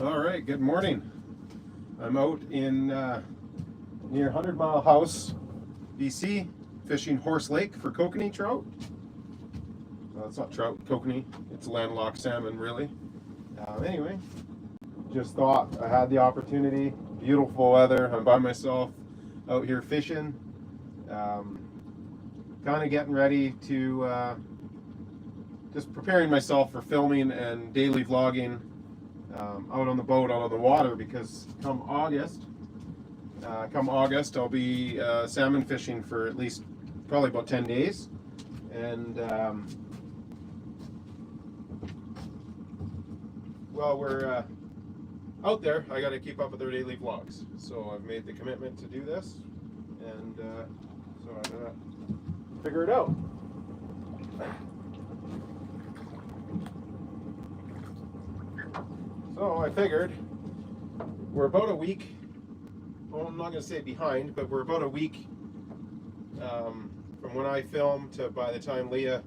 All right, good morning. I'm out in near 100 Mile House, BC, fishing Horse Lake for kokanee trout. Well, it's not trout, kokanee. It's landlocked salmon, really. Anyway, just thought I had the opportunity. Beautiful weather. I'm by myself out here fishing. Kind of getting ready to just preparing myself for filming and daily vlogging out on the boat, out on the water, because come August I'll be salmon fishing for at least probably about 10 days. And while we're out there, I got to keep up with their daily vlogs. So I've made the commitment to do this, and so I'm gonna figure it out. So I figured we're about a week, well, I'm not going to say behind, but we're about a week from when I film to by the time Leah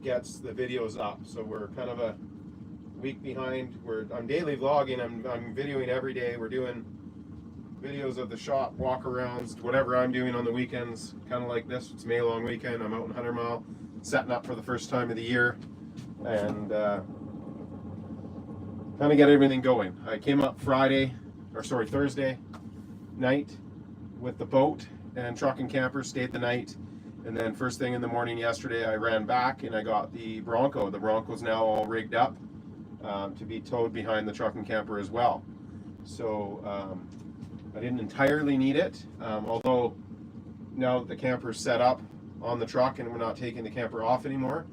gets the videos up. So we're kind of a week behind. I'm daily vlogging, I'm videoing every day. We're doing videos of the shop, walk-arounds, whatever I'm doing on the weekends, kind of like this. It's May long weekend. I'm out in 100 Mile, setting up for the first time of the year, and kind of get everything going. I came up Thursday night with the boat and truck and camper, stayed the night, and then first thing in the morning yesterday I ran back and I got the Bronco. The Bronco's now all rigged up to be towed behind the truck and camper as well. So I didn't entirely need it, although now that the camper's set up on the truck and we're not taking the camper off anymore,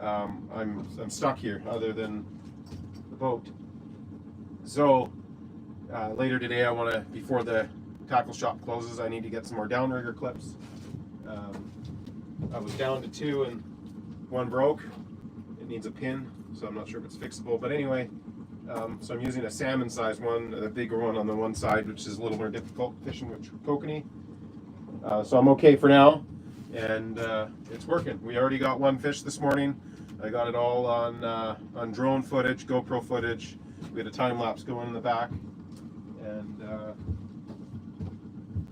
I'm stuck here other than the boat. So later today before the tackle shop closes, I need to get some more downrigger clips. I was down to 2 and 1 broke. It needs a pin, so I'm not sure if it's fixable, but anyway, so I'm using a salmon size one, the bigger one on the one side, which is a little more difficult fishing with kokanee. So I'm okay for now, and it's working. We already got 1 fish this morning. I got it all on drone footage, GoPro footage. We had a time lapse going in the back, and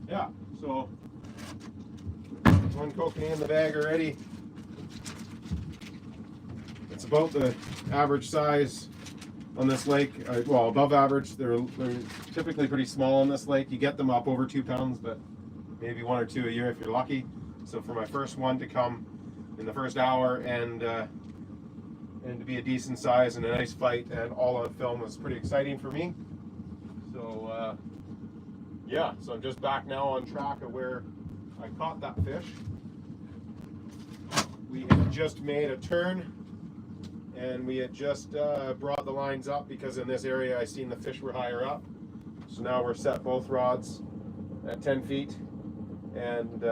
yeah, so 1 kokanee in the bag already. It's about the average size on this lake. Well, above average. They're typically pretty small on this lake. You get them up over 2 pounds, but maybe 1 or 2 a year if you're lucky. So for my first one to come in the first hour and to be a decent size and a nice fight and all on film was pretty exciting for me. So yeah, so I'm just back now on track of where I caught that fish. We had just made a turn and we had just brought the lines up because in this area I seen the fish were higher up. So now we're set both rods at 10 feet and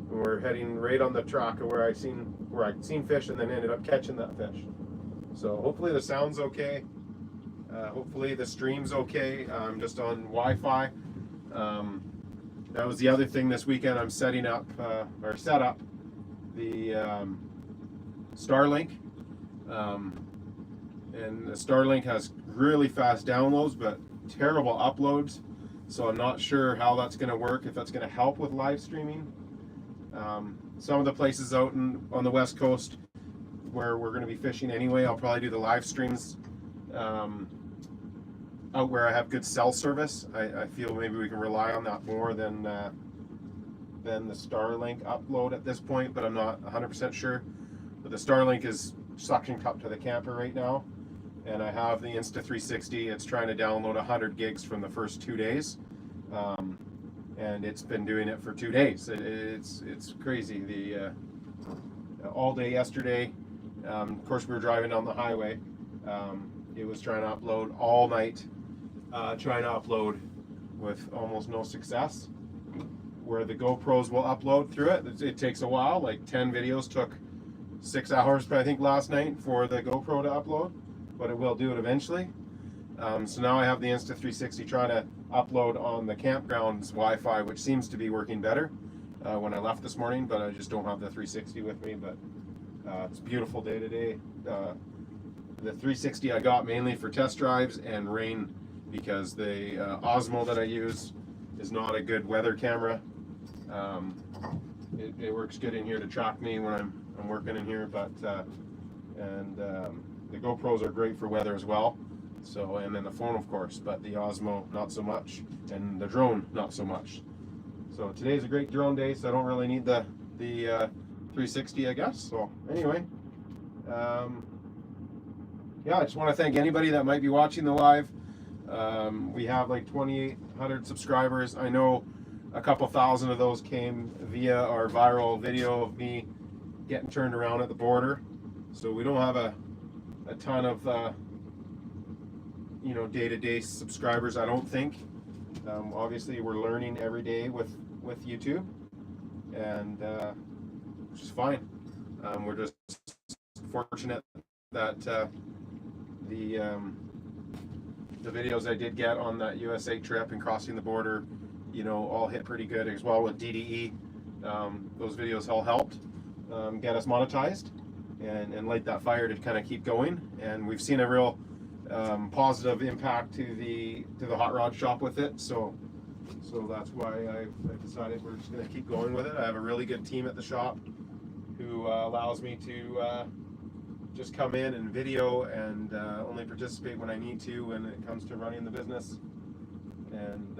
we're heading right on the track of where I'd seen fish and then ended up catching that fish. So hopefully the sound's okay. Hopefully the stream's okay. I'm just on Wi-Fi. That was the other thing this weekend. I'm set up the Starlink. And the Starlink has really fast downloads but terrible uploads. So I'm not sure how that's going to work, if that's going to help with live streaming. Some of the places out on the West Coast where we're going to be fishing anyway, I'll probably do the live streams out where I have good cell service. I feel maybe we can rely on that more than the Starlink upload at this point, but I'm not 100% sure. But the Starlink is suction cupped to the camper right now, and I have the Insta360. It's trying to download 100 gigs from the first 2 days. And it's been doing it for 2 days. It's crazy. All day yesterday, of course we were driving down the highway. It was trying to upload all night, trying to upload with almost no success. Where the GoPros will upload through it, it takes a while. Like 10 videos took 6 hours, I think, last night for the GoPro to upload, but it will do it eventually. So now I have the Insta360 trying to upload on the campground's Wi-Fi, which seems to be working better when I left this morning, but I just don't have the 360 with me. But it's a beautiful day today. The 360 I got mainly for test drives and rain, because the Osmo that I use is not a good weather camera. It works good in here to track me when I'm working in here, but the GoPros are great for weather as well. So, and then the phone, of course, but the Osmo not so much, and the drone not so much. So today's a great drone day, so I don't really need the 360, I guess. So anyway, yeah, I just want to thank anybody that might be watching the live. We have like 2,800 subscribers. I know a couple thousand of those came via our viral video of me getting turned around at the border. So we don't have a ton of you know, day-to-day subscribers, I don't think. Obviously we're learning every day with YouTube, and which is fine. We're just fortunate that the videos I did get on that USA trip and crossing the border, you know, all hit pretty good, as well with DDE. Those videos all helped get us monetized and light that fire to kind of keep going. And we've seen a real positive impact to the hot rod shop with it. So that's why I've decided we're just going to keep going with it. I have a really good team at the shop who allows me to just come in and video and only participate when I need to when it comes to running the business, and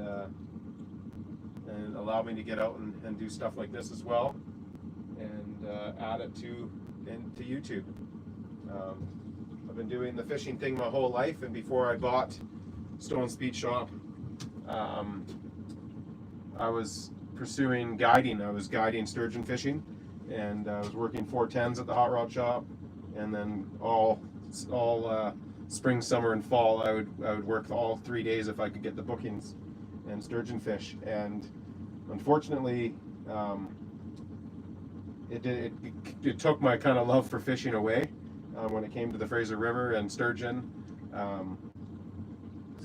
allow me to get out and do stuff like this as well, and add it to YouTube. I've been doing the fishing thing my whole life, and before I bought Stone Speed Shop, I was pursuing guiding. I was guiding sturgeon fishing, and I was working 410s at the hot rod shop, and then all spring, summer, and fall I would work all 3 days if I could get the bookings and sturgeon fish. And unfortunately, it took my kind of love for fishing away when it came to the Fraser River and sturgeon.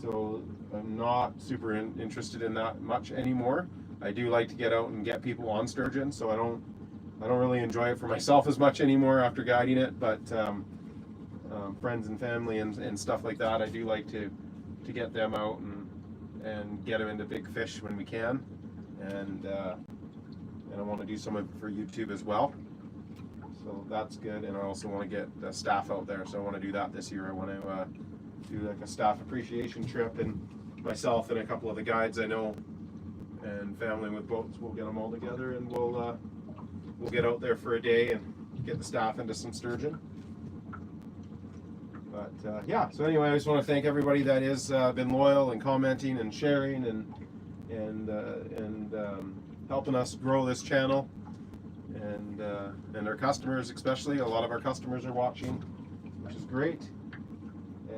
So I'm not super interested in that much anymore. I do like to get out and get people on sturgeon, so I don't really enjoy it for myself as much anymore after guiding it. But friends and family and stuff like that, I do like to get them out and get them into big fish when we can. And I want to do some of it for YouTube as well. So that's good. And I also want to get the staff out there. So I want to do that this year. I want to do like a staff appreciation trip, and myself and a couple of the guides I know and family with boats, we'll get them all together, and we'll get out there for a day and get the staff into some sturgeon. But yeah, so anyway, I just want to thank everybody that has been loyal and commenting and sharing and helping us grow this channel, and our customers especially. A lot of our customers are watching, which is great.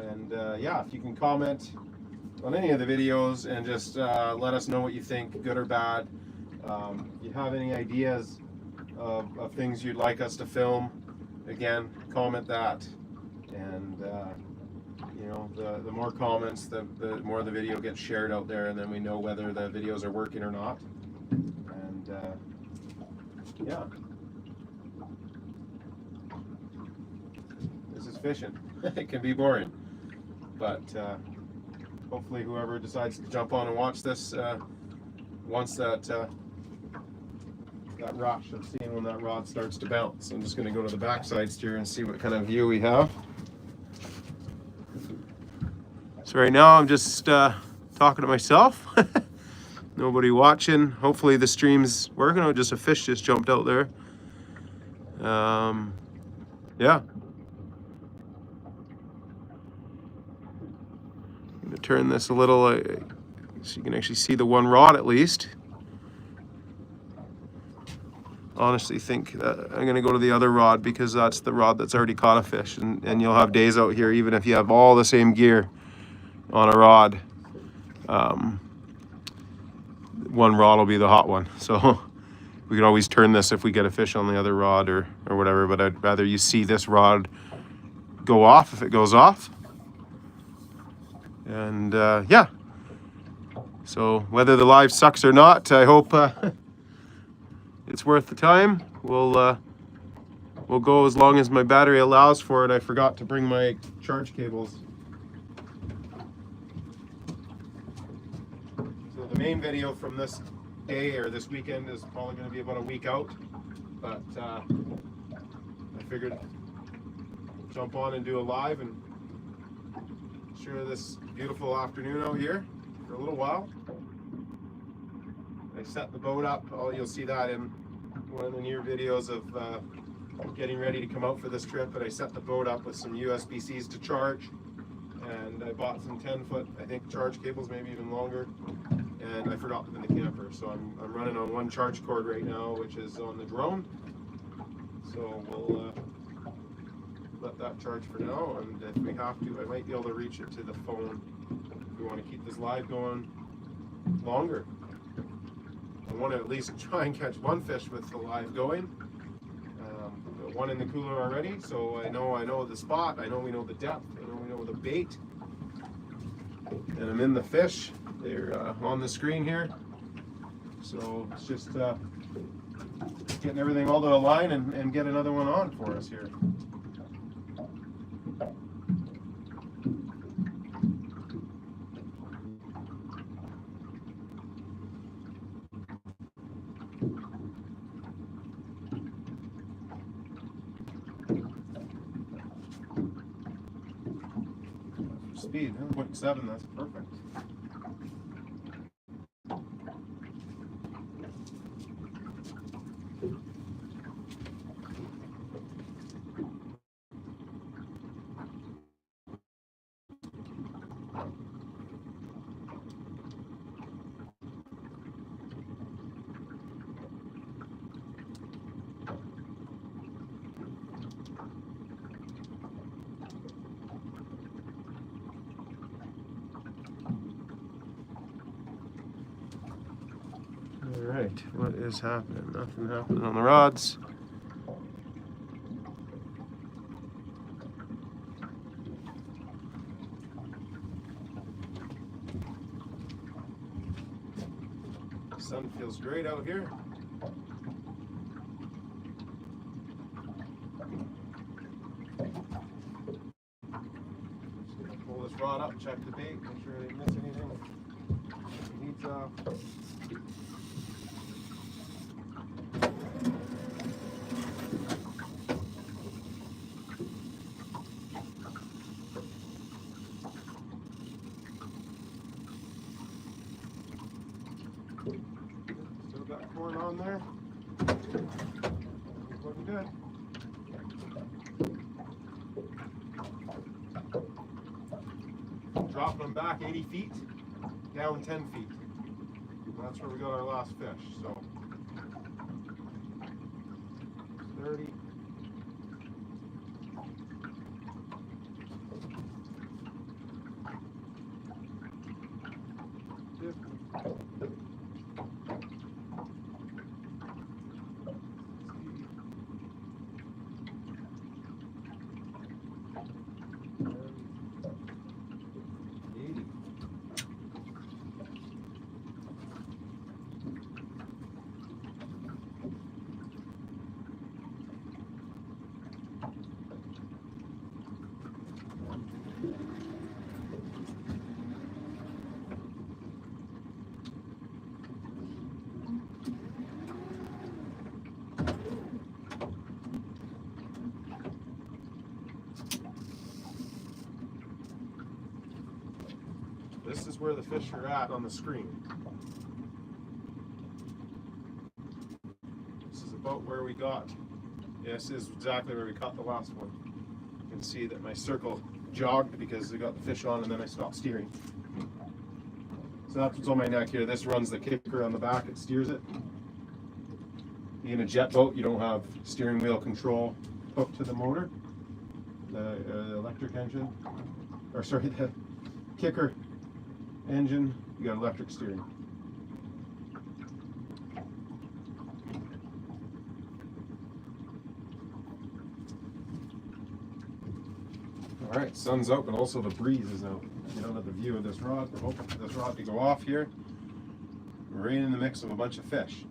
And yeah, if you can comment on any of the videos and just let us know what you think, good or bad. If you have any ideas of things you'd like us to film, again, comment that. And you know, the more comments, the more the video gets shared out there, and then we know whether the videos are working or not. And yeah, this is fishing. It can be boring, but hopefully whoever decides to jump on and watch this wants that rush of seeing when that rod starts to bounce. I'm just going to go to the backside steer and see what kind of view we have. So right now I'm just talking to myself. Nobody watching. Hopefully the stream's working. Oh, just a fish just jumped out there. Yeah. I'm going to turn this a little so you can actually see the one rod at least. Honestly think I'm going to go to the other rod, because that's the rod that's already caught a fish, and you'll have days out here even if you have all the same gear on a rod. One rod will be the hot one, so we can always turn this if we get a fish on the other rod or whatever, but I'd rather you see this rod go off if it goes off. And yeah, so whether the live sucks or not, I hope it's worth the time. We'll will go as long as my battery allows for it. I forgot to bring my charge cables. So the main video from this day or this weekend is probably going to be about a week out, but I figured jump on and do a live and share this beautiful afternoon out here for a little while. I set the boat up. You'll see that in one of the near videos of getting ready to come out for this trip. But I set the boat up with some USB-Cs to charge, and I bought some 10-foot, I think, charge cables, maybe even longer. And I forgot them in the camper, so I'm running on one charge cord right now, which is on the drone. So we'll let that charge for now, and if we have to, I might be able to reach it to the phone if we want to keep this live going longer. I want to at least try and catch one fish with the live going. One in the cooler already, so I know the spot, I know we know the depth, I know we know the bait, and I'm in the fish. They're on the screen here, so it's just getting everything all to align and get another one on for us here. Speed, 0.7, that's perfect. Alright, what is happening? Nothing happening on the rods. The sun feels great out here. Just gonna pull this rod up, check the bait, make sure I didn't miss anything. Needs still got corn on there. Looking good. Dropping them back 80 feet, down 10 feet. That's where we got our last fish. So 30. 50. 80. This is where the fish are at on the screen. This is about where we got. Yeah, this is exactly where we caught the last one. You can see that my circle jogged because I got the fish on and then I stopped steering. So that's what's on my neck here. This runs the kicker on the back, it steers it. Being a jet boat, you don't have steering wheel control hooked to the motor. The electric engine, or sorry, the kicker engine, you got electric steering. Alright, sun's out, but also the breeze is out. Get out of the view of this rod. We're hoping for this rod to go off here. We're right in the mix of a bunch of fish.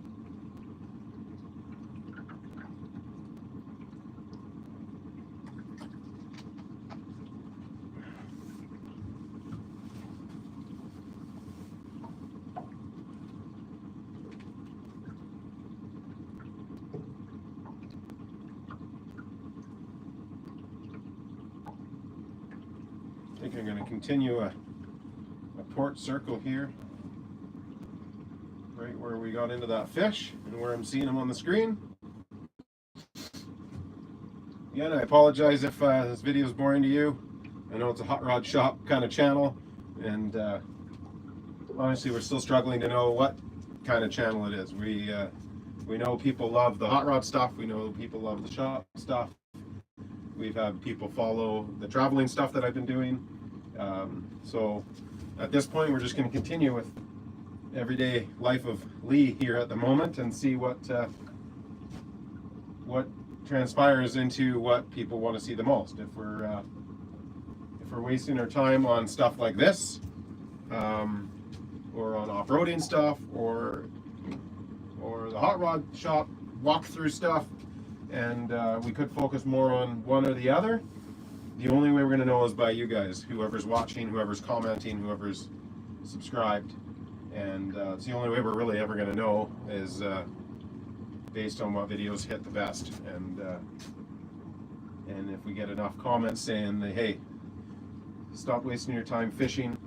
You're going to continue a port circle here, right where we got into that fish and where I'm seeing him on the screen. Again, I apologize if this video is boring to you. I know it's a hot rod shop kind of channel, and honestly, we're still struggling to know what kind of channel it is. We know people love the hot rod stuff. We know people love the shop stuff. We've had people follow the traveling stuff that I've been doing. So at this point, we're just going to continue with everyday life of Lee here at the moment and see what transpires into what people want to see the most. If we're wasting our time on stuff like this, or on off-roading stuff, or the hot rod shop walkthrough stuff, and we could focus more on one or the other. The only way we're going to know is by you guys, whoever's watching, whoever's commenting, whoever's subscribed, and it's the only way we're really ever going to know is based on what videos hit the best, and if we get enough comments saying that, hey, stop wasting your time fishing,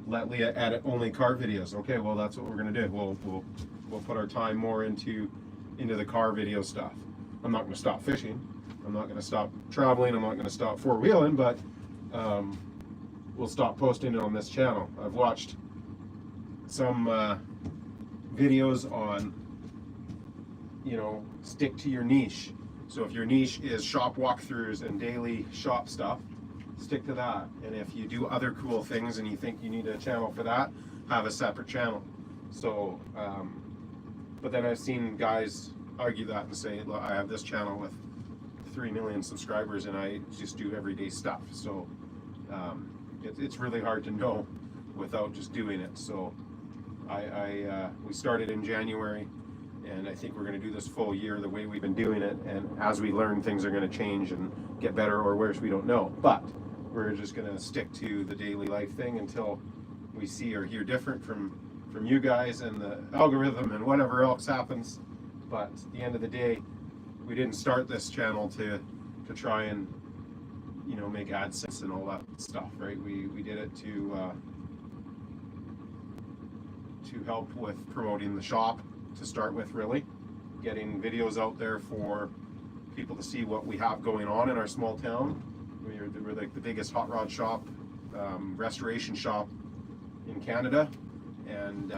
let Leah edit only car videos. Okay, well, that's what we're going to do. We'll put our time more into the car video stuff. I'm not going to stop fishing. I'm not going to stop traveling. I'm not going to stop four-wheeling, but we'll stop posting it on this channel. I've watched some videos on, stick to your niche. So if your niche is shop walkthroughs and daily shop stuff, stick to that. And if you do other cool things and you think you need a channel for that, have a separate channel. So, but then I've seen guys argue that and say, look, I have this channel with 3 million subscribers and I just do everyday stuff. So it's really hard to know without just doing it. So we started in January, and I think we're going to do this full year the way we've been doing it. And as we learn, things are going to change and get better or worse, we don't know. But we're just going to stick to the daily life thing until we see or hear different from you guys and the algorithm and whatever else happens. But at the end of the day, we didn't start this channel to try and make AdSense and all that stuff, right? We did it to help with promoting the shop to start with, really getting videos out there for people to see what we have going on in our small town. We're like the biggest hot rod shop, restoration shop in Canada, and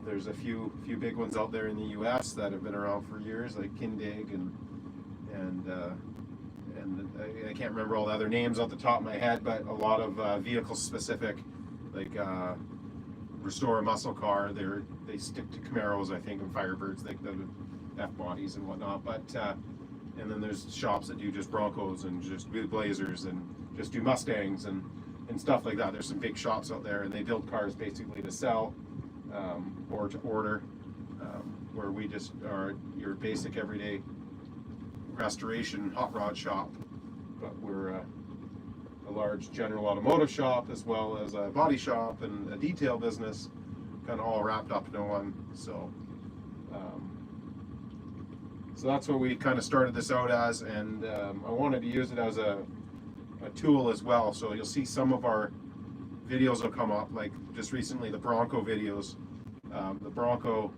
there's a few big ones out there in the U.S. that have been around for years, like Kindig and I can't remember all the other names off the top of my head, but a lot of vehicle specific, like Restore a Muscle Car. They stick to Camaros, I think, and Firebirds, like the F-bodies and whatnot. But and then there's shops that do just Broncos and just do Blazers and just do Mustangs and stuff like that. There's some big shops out there, and they build cars basically to sell or to order, where we just are your basic everyday restoration hot rod shop. But we're a large general automotive shop as well as a body shop and a detail business, kind of all wrapped up into one. So so that's what we kind of started this out as, and I wanted to use it as a tool as well. So you'll see some of our videos will come up, like just recently the Bronco videos. The Bronco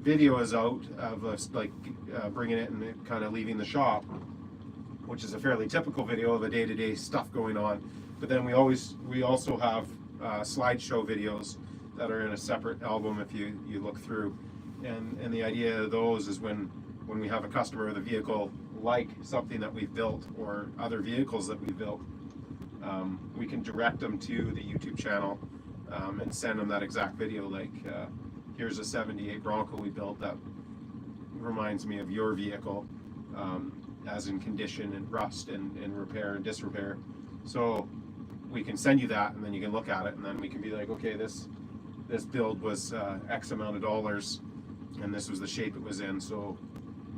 video is out of us bringing it and kind of leaving the shop, which is a fairly typical video of the day-to-day stuff going on. But then we also have slideshow videos that are in a separate album if you look through. And the idea of those is when we have a customer with a vehicle like something that we've built or other vehicles that we've built, we can direct them to the YouTube channel and send them that exact video, like here's a 78 Bronco we built that reminds me of your vehicle, as in condition and rust and repair and disrepair. So we can send you that, and then you can look at it, and then we can be like, okay, this build was X amount of dollars, and this was the shape it was in. So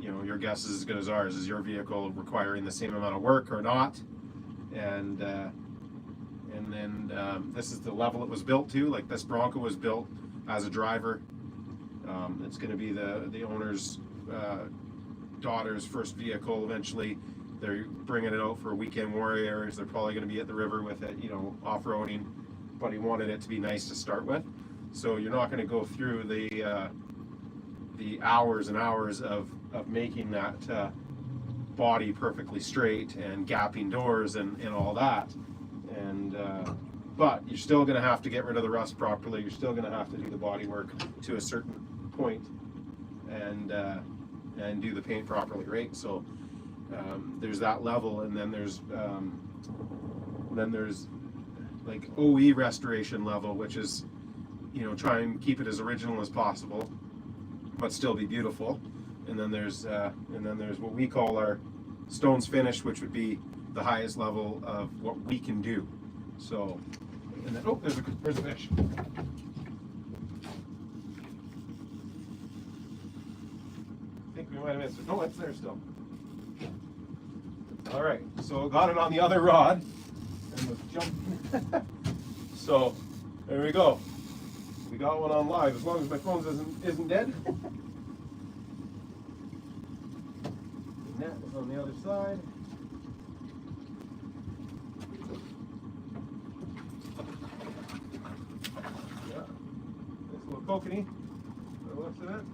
your guess is as good as ours. Is your vehicle requiring the same amount of work or not? And then this is the level it was built to. Like this Bronco was built as a driver. It's going to be the owner's daughter's first vehicle eventually. they're bringing it out for weekend warriors. They're probably going to be at the river with it, you know, off-roading. But he wanted it to be nice to start with. So you're not going to go through the hours and hours of making that body perfectly straight and gapping doors and all that. And but you're still going to have to get rid of the rust properly. You're still going to have to do the body work to a certain point and do the paint properly, right? So there's that level, and then there's like OE restoration level, which is, you know, try and keep it as original as possible, but still be beautiful. And then there's what we call our stones finish, which would be the highest level of what we can do. So, and then, oh, there's a fish. I think we might have missed it. No, it's there still. All right, so got it on the other rod, and was jumping. So there we go. We got one on live, as long as my phone isn't dead. The net is on the other side. Yeah, nice little kokanee. By the looks of it.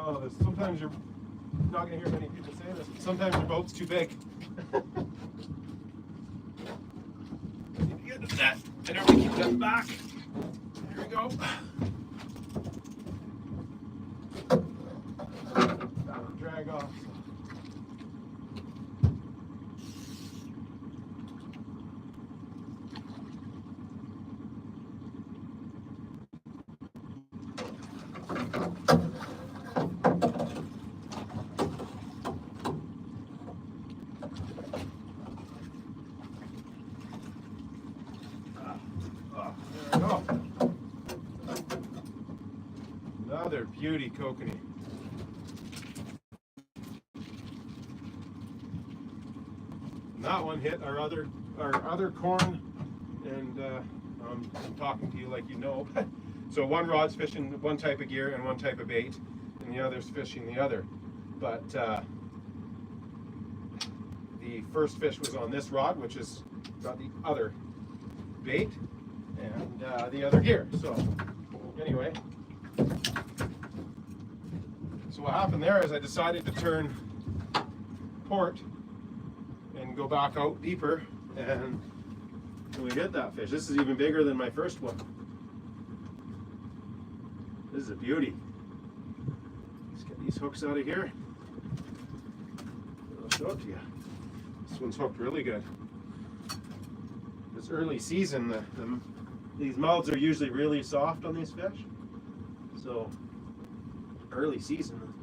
Oh, sometimes you're not going to hear many people say this, but sometimes your boat's too big. Need to get into that. And everybody keep that back. There we go. That will drag off. Oh, another beauty kokanee. And that one hit our other corn, and I'm talking to you like you know. So one rod's fishing one type of gear and one type of bait, and the other's fishing the other. But the first fish was on this rod, which has got the other bait and the other gear. So anyway, so what happened there is I decided to turn port and go back out deeper, and we hit that fish. This is even bigger than my first one. This is a beauty. Let's get these hooks out of here. I'll show it to you. This one's hooked really good. It's early season. These mouths are usually really soft on these fish. So early season,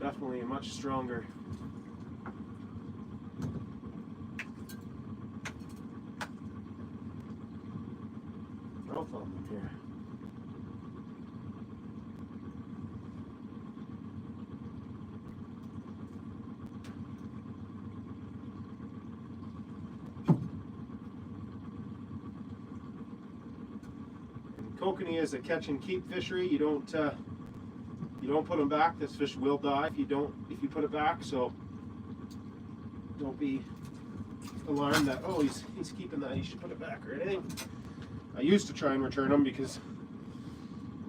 definitely a much stronger mouth on them here. Kokanee is a catch and keep fishery. You don't put them back. This fish will die if you put it back. So don't be alarmed that, oh, he's keeping that, he should put it back or anything. I used to try and return them because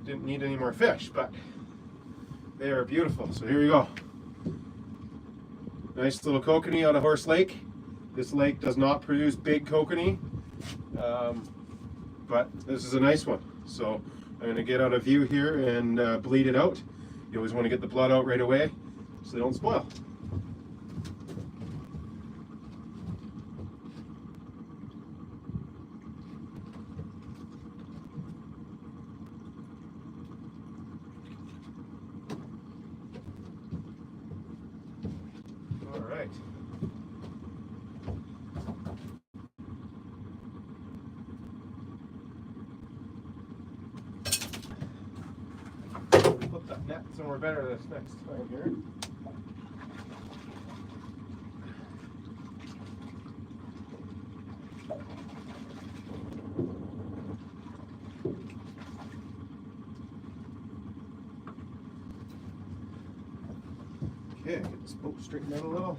I didn't need any more fish, but they are beautiful. So here you go. Nice little kokanee out of Horse Lake. This lake does not produce big kokanee, but this is a nice one. So I'm going to get out of view here and bleed it out. You always want to get the blood out right away so they don't spoil. All right. Put that net somewhere better this next time here. Okay, get this boat straightened out a little.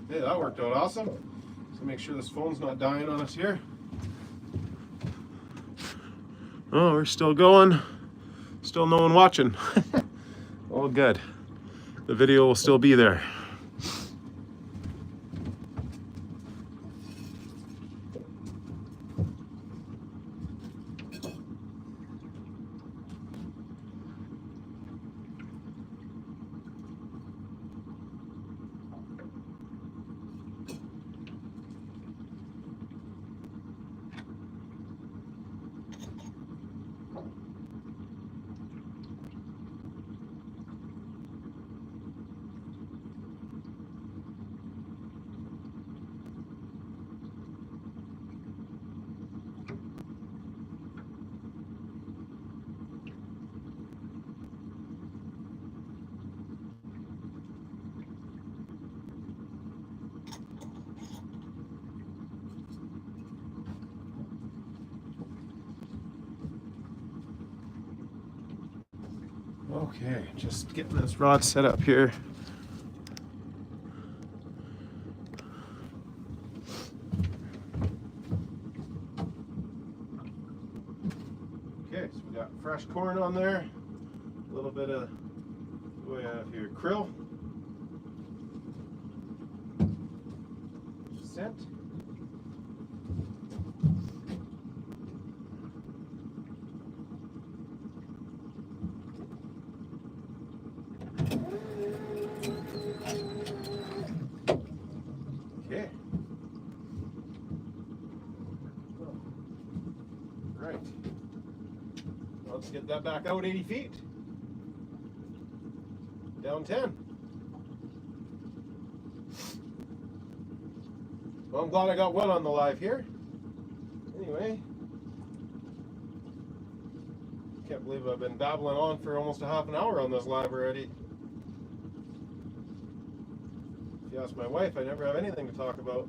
Hey, that worked out awesome. So make sure this phone's not dying on us here. Oh, we're still going. Still no one watching. All good. The video will still be there. Okay, just getting this rod set up here. Okay, so we got fresh corn on there, a little bit of what do we have here? Krill, scent. Okay. Right. Let's get that back out 80 feet. Down 10. Well, I'm glad I got one on the live here. Anyway. Can't believe I've been babbling on for almost a half an hour on this live already. If you ask my wife, I never have anything to talk about.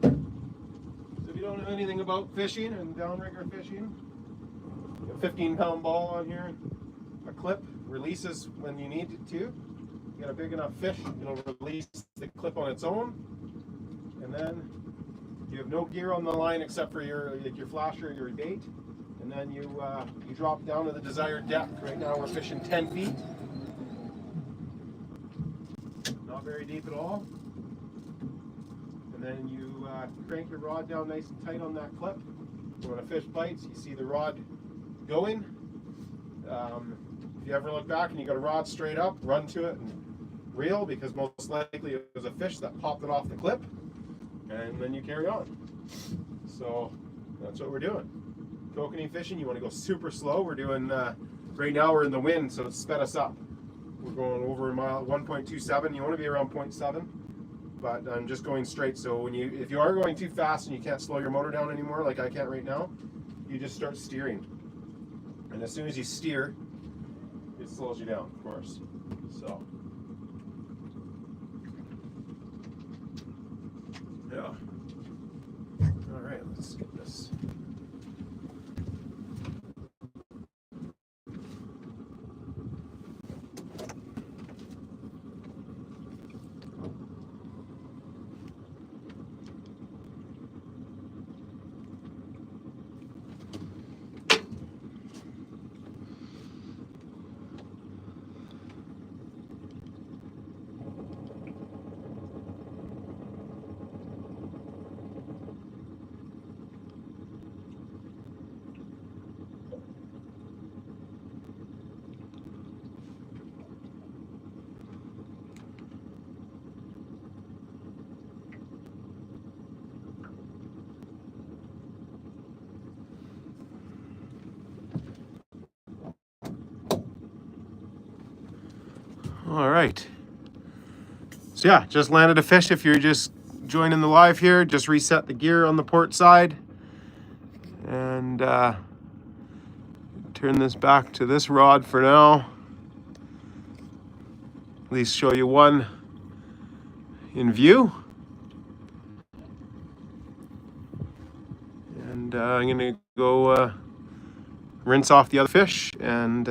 So if you don't know anything about fishing and downrigger fishing, a 15-pound ball on here, a clip releases when you need it to. You get a big enough fish, it'll release the clip on its own, and then you have no gear on the line except for your flasher, your bait, and then you drop down to the desired depth. Right now we're fishing 10 feet, not very deep at all. And then you crank your rod down nice and tight on that clip. So when a fish bites, you see the rod going. If you ever look back and you got a rod straight up, run to it and reel, because most likely it was a fish that popped it off the clip, and then you carry on. So that's what we're doing. Kokanee fishing, you want to go super slow. We're doing, right now we're in the wind, so it's sped us up. We're going over a mile, 1.27. You want to be around 0.7, but I'm just going straight. So if you are going too fast and you can't slow your motor down anymore, like I can't right now, you just start steering. And as soon as you steer, it slows you down, of course. So, yeah. All right, let's get this. All right. So yeah, just landed a fish. If you're just joining the live here, just reset the gear on the port side and turn this back to this rod for now. At least show you one in view. And I'm gonna go rinse off the other fish and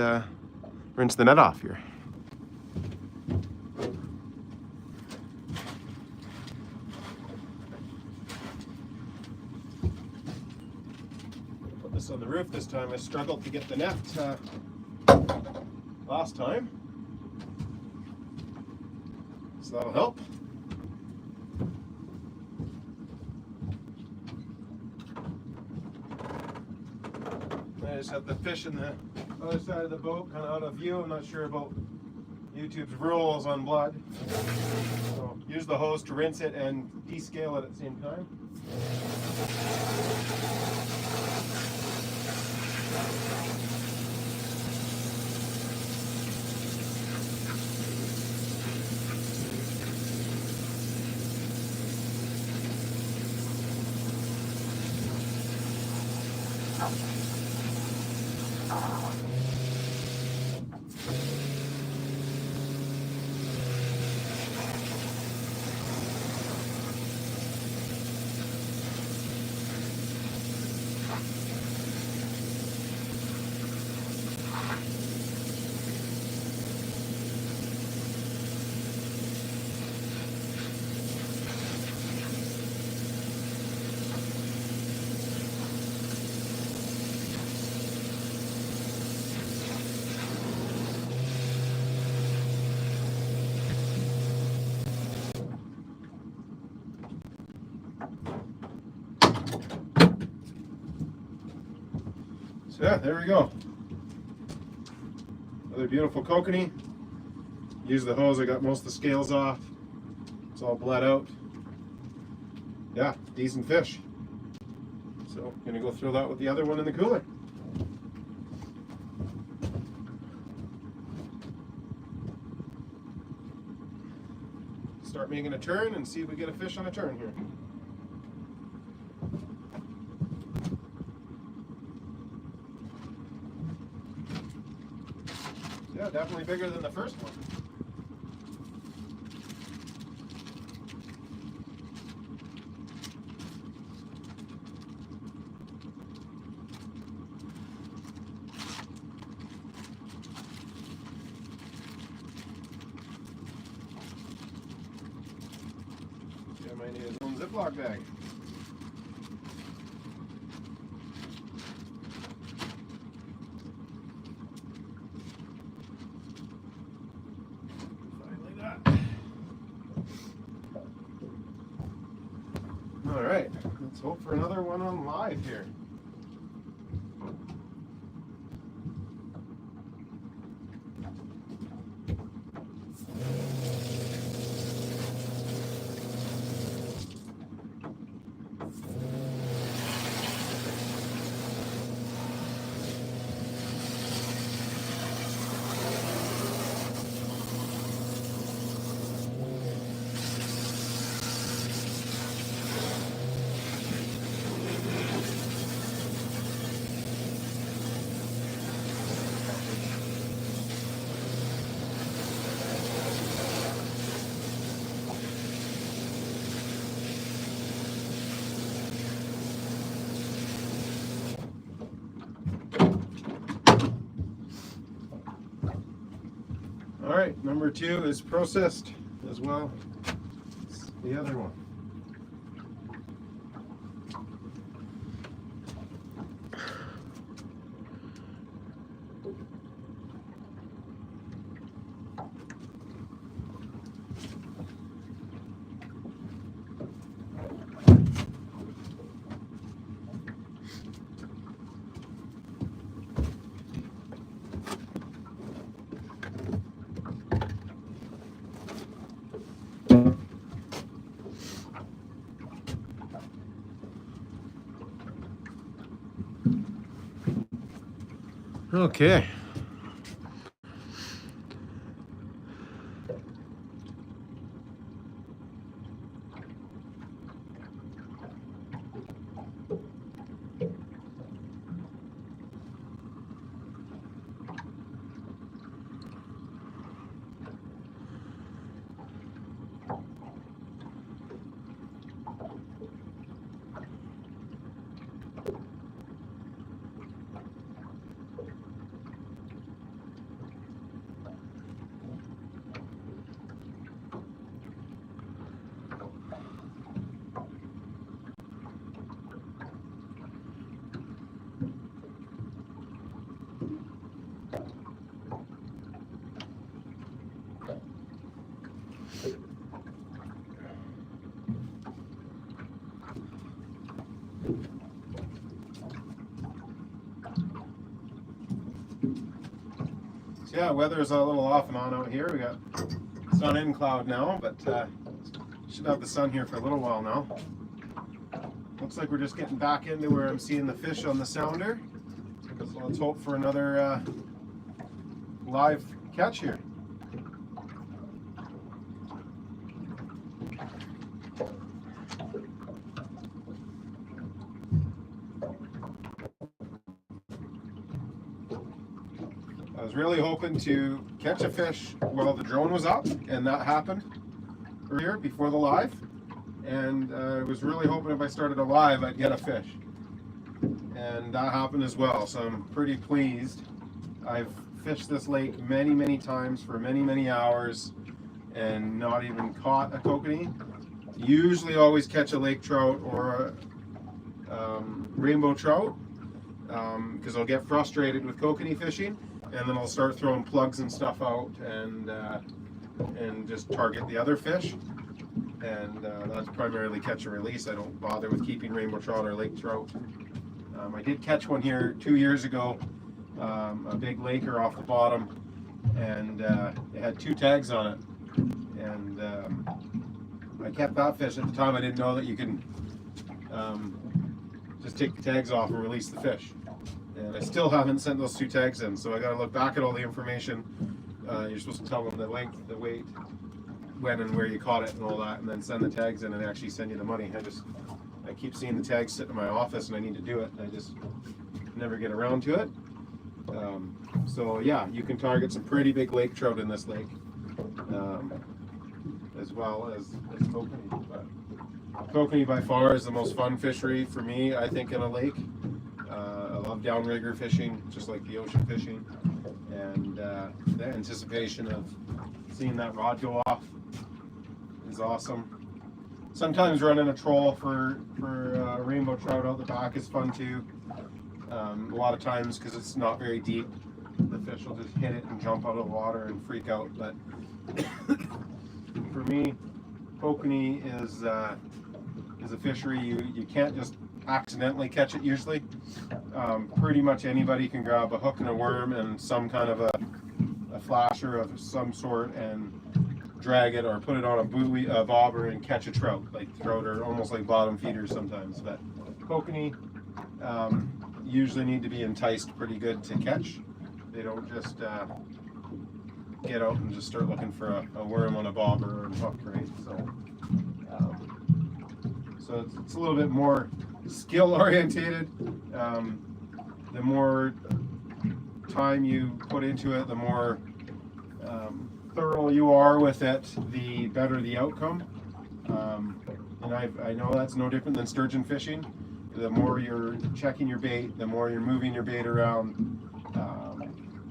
rinse the net off here. Put this on the roof this time. I struggled to get the net last time, so that'll help. I just have the fish in the other side of the boat, kind of out of view. I'm not sure about YouTube's rules on blood. So use the hose to rinse it and descale it at the same time. So yeah, there we go. Another beautiful kokanee. Use the hose, I got most of the scales off. It's all bled out. Yeah, decent fish. So I'm gonna go throw that with the other one in the cooler. Start making a turn and see if we get a fish on a turn here. Yeah, definitely bigger than the first one. Yeah, might need his own Ziploc bag. All right, let's hope for another one on live here. All right, number 2 is processed as well as the other one. Okay. So yeah, weather's a little off and on out here. We got sun in cloud now, but should have the sun here for a little while now. Looks like we're just getting back into where I'm seeing the fish on the sounder. So let's hope for another live catch here. I was really hoping to catch a fish while the drone was up, and that happened earlier before the live. And I was really hoping if I started a live I'd get a fish, and that happened as well. So I'm pretty pleased. I've fished this lake many times for many hours and not even caught a kokanee. Usually always catch a lake trout or a rainbow trout, because I'll get frustrated with kokanee fishing, and then I'll start throwing plugs and stuff out and just target the other fish. And that's primarily catch and release. I don't bother with keeping rainbow trout or lake trout. I did catch one here 2 years ago, a big laker off the bottom, and it had 2 tags on it. And I kept that fish. At the time I didn't know that you can just take the tags off and release the fish. And I still haven't sent those 2 tags in, so I got to look back at all the information. You're supposed to tell them the length, the weight, when and where you caught it and all that, and then send the tags in and actually send you the money. I keep seeing the tags sitting in my office and I need to do it, and I just never get around to it. So yeah, you can target some pretty big lake trout in this lake, as well as kokanee. But kokanee by far is the most fun fishery for me, I think, in a lake. I love downrigger fishing, just like the ocean fishing, and the anticipation of seeing that rod go off is awesome. Sometimes running a troll for rainbow trout out the back is fun too. A lot of times, because it's not very deep, the fish will just hit it and jump out of the water and freak out. But for me, kokanee is a fishery you can't just accidentally catch it usually. Pretty much anybody can grab a hook and a worm and some kind of a flasher of some sort and drag it or put it on a buoy, a bobber, and catch a trout. Like trout are almost like bottom feeders sometimes, but kokanee usually need to be enticed pretty good to catch. They don't just get out and just start looking for a worm on a bobber or a hook, right? So it's a little bit more skill orientated. The more time you put into it, the more thorough you are with it, the better the outcome. And I know that's no different than sturgeon fishing. The more you're checking your bait, the more you're moving your bait around,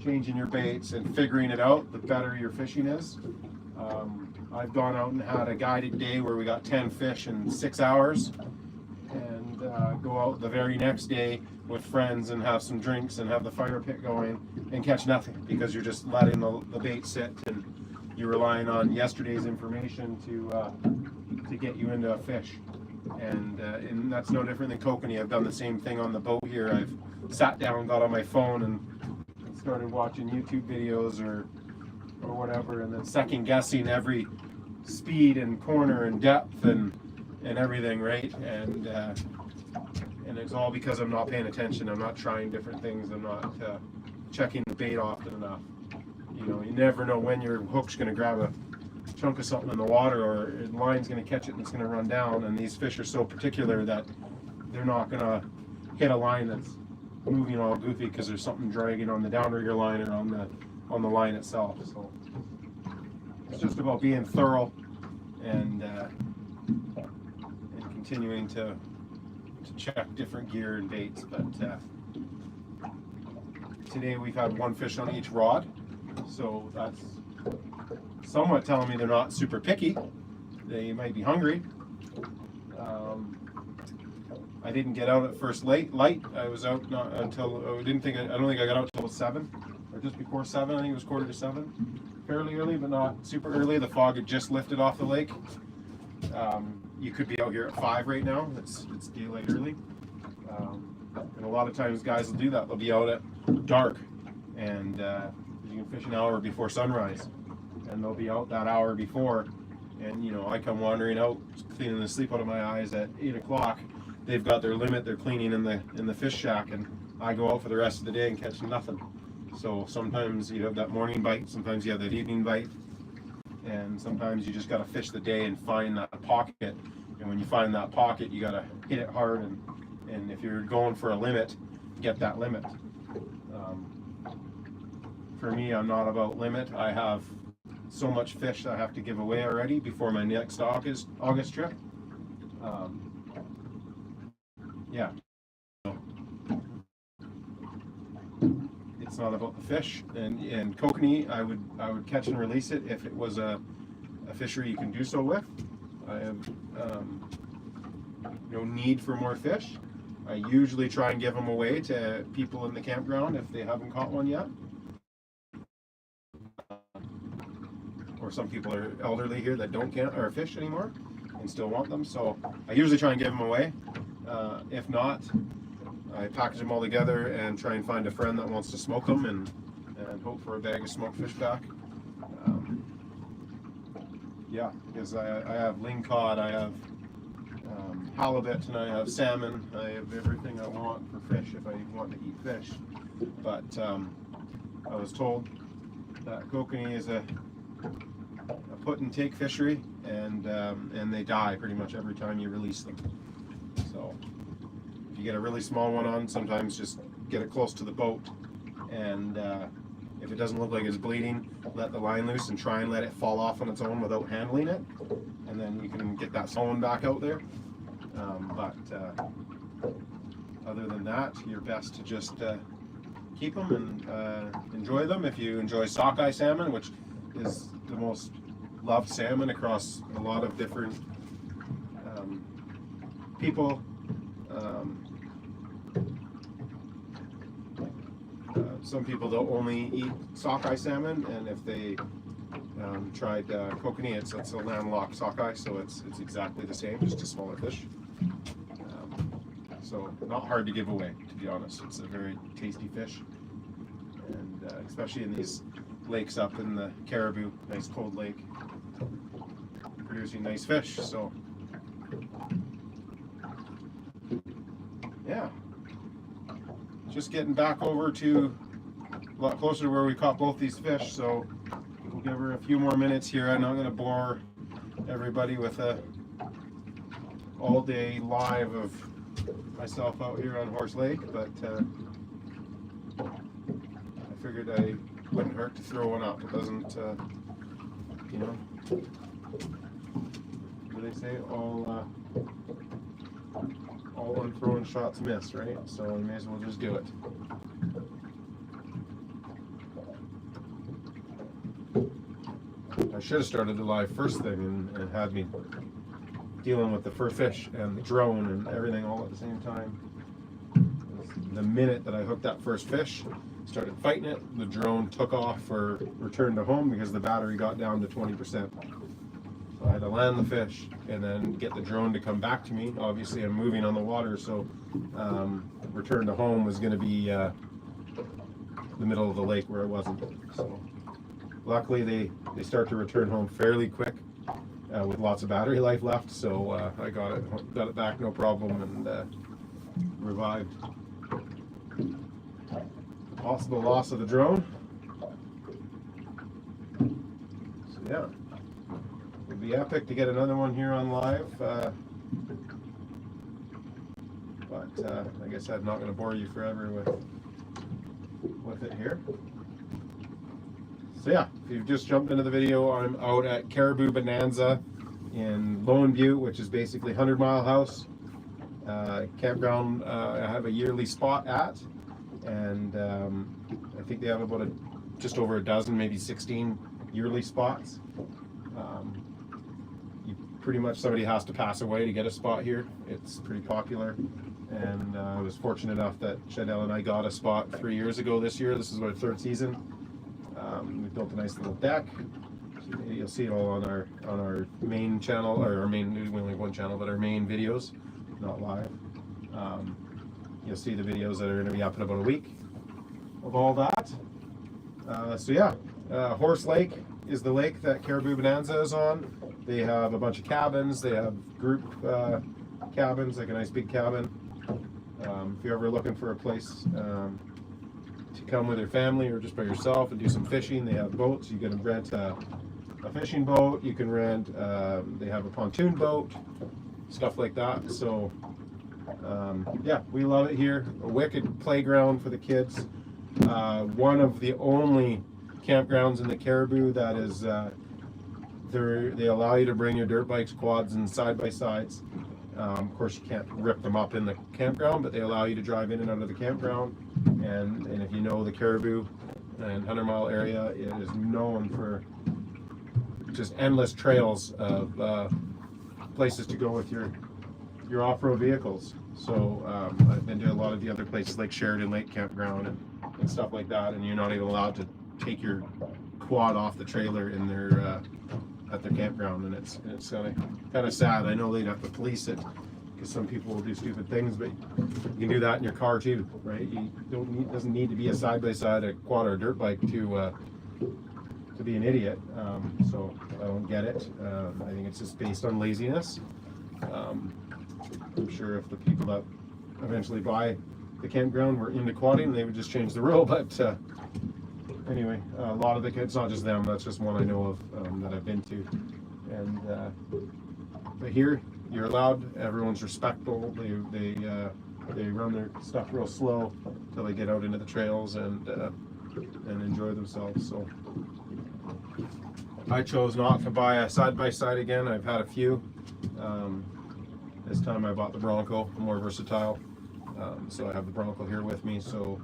changing your baits and figuring it out, the better your fishing is. I've gone out and had a guided day where we got 10 fish in 6 hours, and go out the very next day with friends and have some drinks and have the fire pit going and catch nothing, because you're just letting the bait sit and you're relying on yesterday's information to get you into a fish. And that's no different than kokanee. I've done the same thing on the boat here. I've sat down, got on my phone, and started watching YouTube videos or whatever, and then second guessing every speed and corner and depth and everything, right? And it's all because I'm not paying attention. I'm not trying different things. I'm not checking the bait often enough. You know, you never know when your hook's going to grab a chunk of something in the water, or a line's going to catch it and it's going to run down. And these fish are so particular that they're not going to hit a line that's moving all goofy because there's something dragging on the downrigger line or on the line itself. So it's just about being thorough and continuing to check different gear and baits. But today we've had 1 fish on each rod, so that's somewhat telling me they're not super picky. They might be hungry. I didn't get out at first light. I was out not until I don't think I got out until 7, or just before 7. I think it was 6:45. Fairly early, but not super early. The fog had just lifted off the lake. You could be out here at 5 right now. It's daylight early, and a lot of times guys will do that. They'll be out at dark, and you can fish an hour before sunrise, and they'll be out that hour before. And you know, I come wandering out, cleaning the sleep out of my eyes at 8 o'clock. They've got their limit they're cleaning in the fish shack, and I go out for the rest of the day and catch nothing. So sometimes you have that morning bite, sometimes you have that evening bite, and sometimes you just got to fish the day and find that pocket. And when you find that pocket, you got to hit it hard, and if you're going for a limit, get that limit. For me, I'm not about limit. I have so much fish that I have to give away already before my next August trip. Yeah. It's not about the fish. And Kokanee, I would catch and release it if it was a fishery you can do so with. I have no need for more fish. I usually try and give them away to people in the campground if they haven't caught one yet. Or some people are elderly here that don't camp or fish anymore and still want them. So I usually try and give them away. If not, I package them all together and try and find a friend that wants to smoke them and hope for a bag of smoked fish back. Yeah, because I have lingcod, I have halibut, and I have salmon. I have everything I want for fish if I want to eat fish. But I was told that Kokanee is a put and take fishery, and they die pretty much every time you release them. So if you get a really small one on, sometimes just get it close to the boat, and if it doesn't look like it's bleeding, let the line loose and try and let it fall off on its own without handling it, and then you can get that small one back out there. But other than that, you're best to just keep them and enjoy them. If you enjoy sockeye salmon, which is the most loved salmon across a lot of different people. Some people don't only eat sockeye salmon, and if they tried Kokanee, it's a landlocked sockeye, so it's exactly the same, just a smaller fish. So not hard to give away, to be honest. It's a very tasty fish, and especially in these lakes up in the Caribou, nice cold lake, producing nice fish. So yeah, just getting back over to a lot closer to where we caught both these fish, so we'll give her a few more minutes here. I'm not going to bore everybody with a all day live of myself out here on Horse Lake, but I figured I wouldn't hurt to throw one up. It doesn't, you know, what do they say? All unthrown shots miss, right? So we may as well just do it. I should have started the live first thing and had me dealing with the fur fish and the drone and everything all at the same time. The minute that I hooked that first fish, started fighting it, the drone took off or returned to home because the battery got down to 20%. So I had to land the fish and then get the drone to come back to me. Obviously I'm moving on the water, so return to home was going to be the middle of the lake where it wasn't. So luckily they start to return home fairly quick with lots of battery life left, so I got it back no problem and revived. Possible loss of the drone. So yeah, it would be epic to get another one here on live, but I guess I'm not going to bore you forever with it here. So yeah, if you've just jumped into the video, I'm out at Caribou Bonanza in Lone Butte, which is basically 100 Mile House campground. I have a yearly spot at, and I think they have about just over a dozen, maybe 16 yearly spots. Pretty much somebody has to pass away to get a spot here. It's pretty popular, and I was fortunate enough that Chanel and I got a spot 3 years ago this year. This is our third season. We built a nice little deck. You'll see it all on our main channel, or our main, we only have one channel, but our main videos, not live. You'll see the videos that are going to be up in about a week of all that. So yeah, Horse Lake is the lake that Caribou Bonanza is on. They have a bunch of cabins. They have group cabins, like a nice big cabin. If you're ever looking for a place to come with your family or just by yourself and do some fishing, they have boats. You can rent a fishing boat. You can rent. They have a pontoon boat, stuff like that. So yeah, we love it here. A wicked playground for the kids. One of the only campgrounds in the Caribou that is they allow you to bring your dirt bikes, quads, and side-by-sides. Of course, you can't rip them up in the campground, but they allow you to drive in and out of the campground. And if you know the Caribou and 100 Mile area, it is known for just endless trails of places to go with your off-road vehicles. So I've been to a lot of the other places like Sheridan Lake Campground and stuff like that, and you're not even allowed to take your quad off the trailer in their at their campground, and it's kind of sad. I know they'd have to police it because some people will do stupid things, but you can do that in your car too, right? You don't need, doesn't need to be a side-by-side, a quad, or a dirt bike to be an idiot. So I don't get it. I think it's just based on laziness. I'm sure if the people that eventually buy the campground were into quadding, they would just change the rule. But anyway, a lot of the kids, not just them, that's just one I know of that I've been to. And but here, you're allowed. Everyone's respectful. They run their stuff real slow until they get out into the trails and enjoy themselves. So I chose not to buy a side-by-side again. I've had a few. This time I bought the Bronco, more versatile. So I have the Bronco here with me. So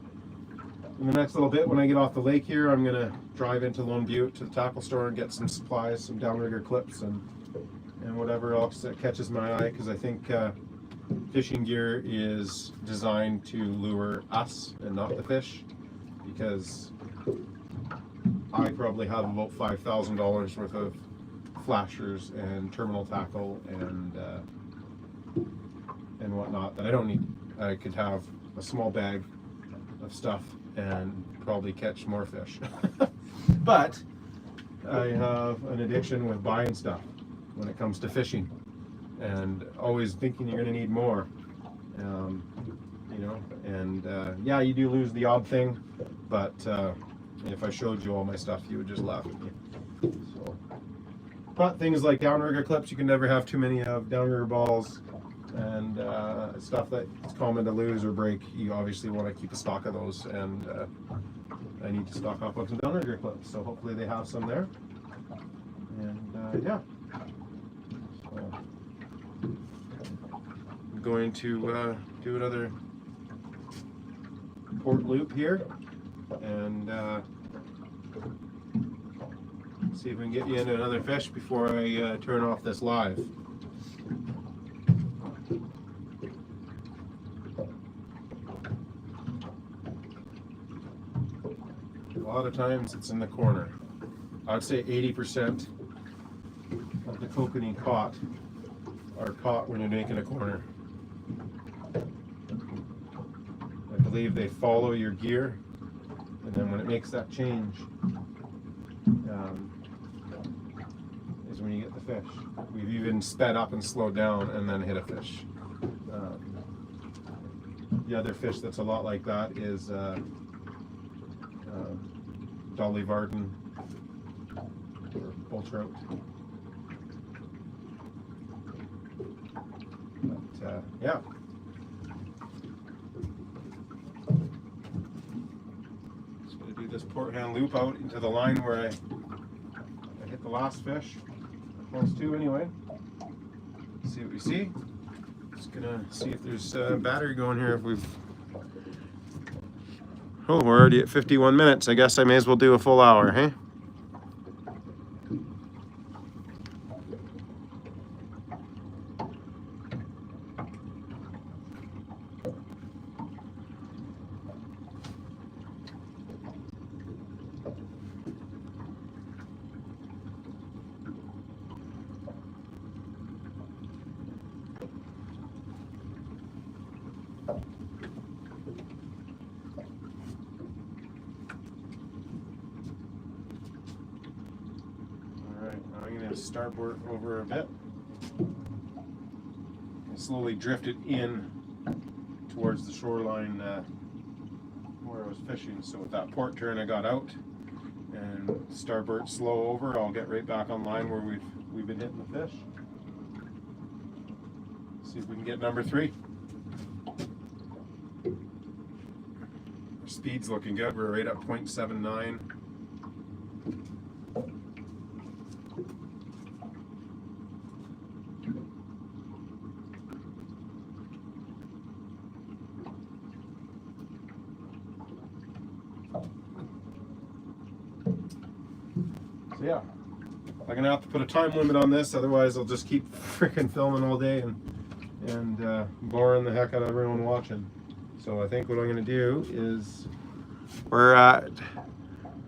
in the next little bit, when I get off the lake here, I'm gonna drive into Lone Butte to the tackle store and get some supplies, some downrigger clips, and whatever else that catches my eye. Because I think fishing gear is designed to lure us and not the fish. Because I probably have about $5,000 worth of flashers and terminal tackle and whatnot that I don't need. I could have a small bag of stuff and probably catch more fish. But I have an addiction with buying stuff when it comes to fishing, and always thinking you're going to need more. You know, and yeah, you do lose the odd thing, but if I showed you all my stuff, you would just laugh at me. So, but things like downrigger clips, you can never have too many of. Downrigger balls and stuff that's common to lose or break, you obviously want to keep a stock of those, and I need to stock up on some downrigger clips, so hopefully they have some there. And yeah, so I'm going to do another port loop here and see if we can get you into another fish before I turn off this live. A lot of times it's in the corner. I'd say 80% of the kokanee caught are caught when you're making a corner. I believe they follow your gear, and then when it makes that change is when you get the fish. We've even sped up and slowed down and then hit a fish. The other fish that's a lot like that is Dolly Varden or bull trout. But yeah. Just gonna do this port hand loop out into the line where I hit the last fish. Close to anyway. See what we see. Just gonna see if there's battery going here. If we've Oh, we're already at 51 minutes. I guess I may as well do a full hour, hey? Alright, now I'm going to starboard over a bit. And slowly drift it in towards the shoreline where I was fishing. So with that port turn I got out and starboard slow over, I'll get right back on line where we've been hitting the fish. See if we can get number 3. Our speed's looking good. We're right at 0.79. So yeah, I'm gonna have to put a time limit on this, otherwise I'll just keep freaking filming all day and boring the heck out of everyone watching. So I think what I'm gonna do is, we're at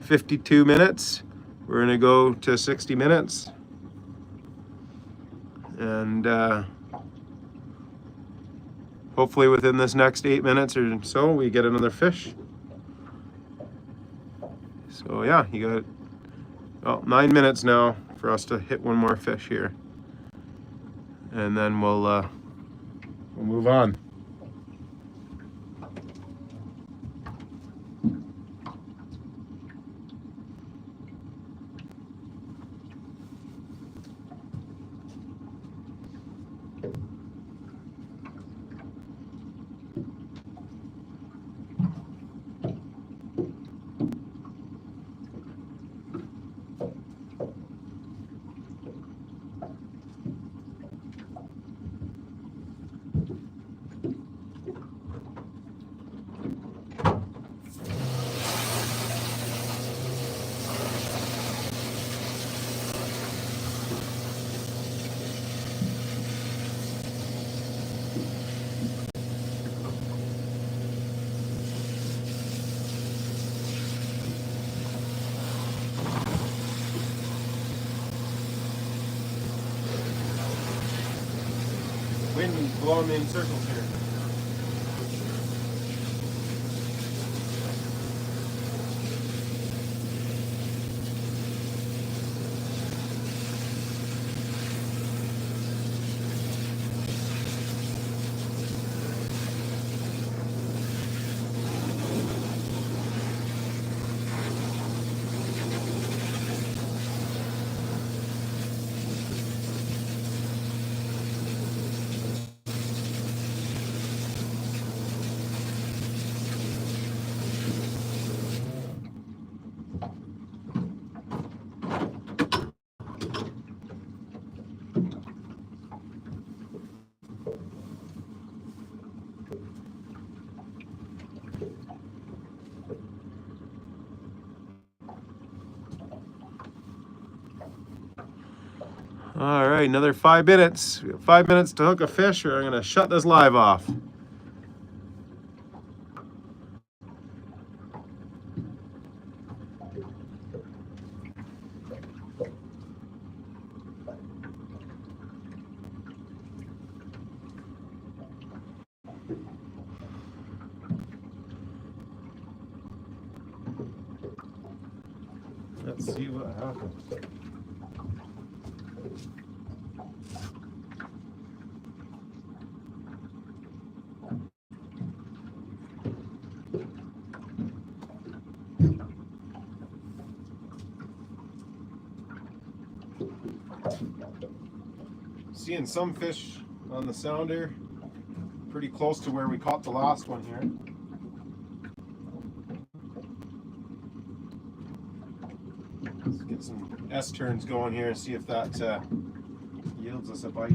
52 minutes. We're gonna go to 60 minutes, and hopefully within this next 8 minutes or so we get another fish. So yeah, you got, well, 9 minutes now for us to hit one more fish here, and then we'll move on. Wind blowing me in circles here. All right, another 5 minutes. We have 5 minutes to hook a fish, or I'm gonna shut this live off. Let's see what happens. Seeing some fish on the sounder, pretty close to where we caught the last one here. Let's get some S-turns going here and see if that yields us a bite.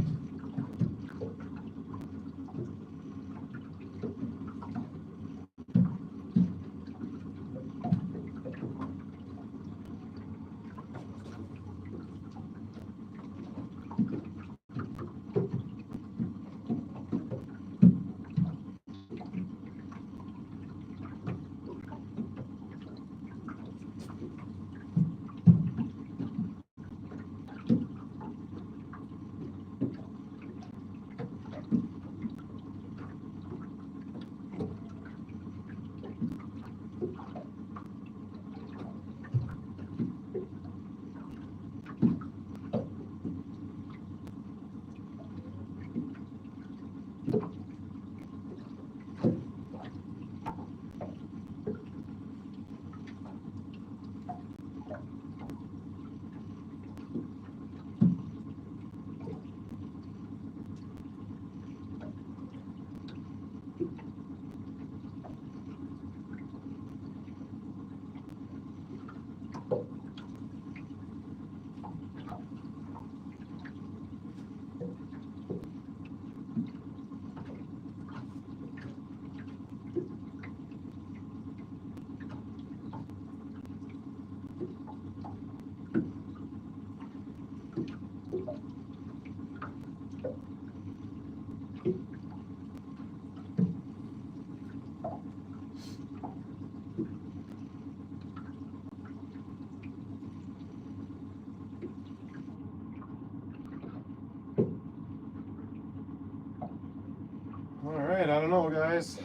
don't know, guys.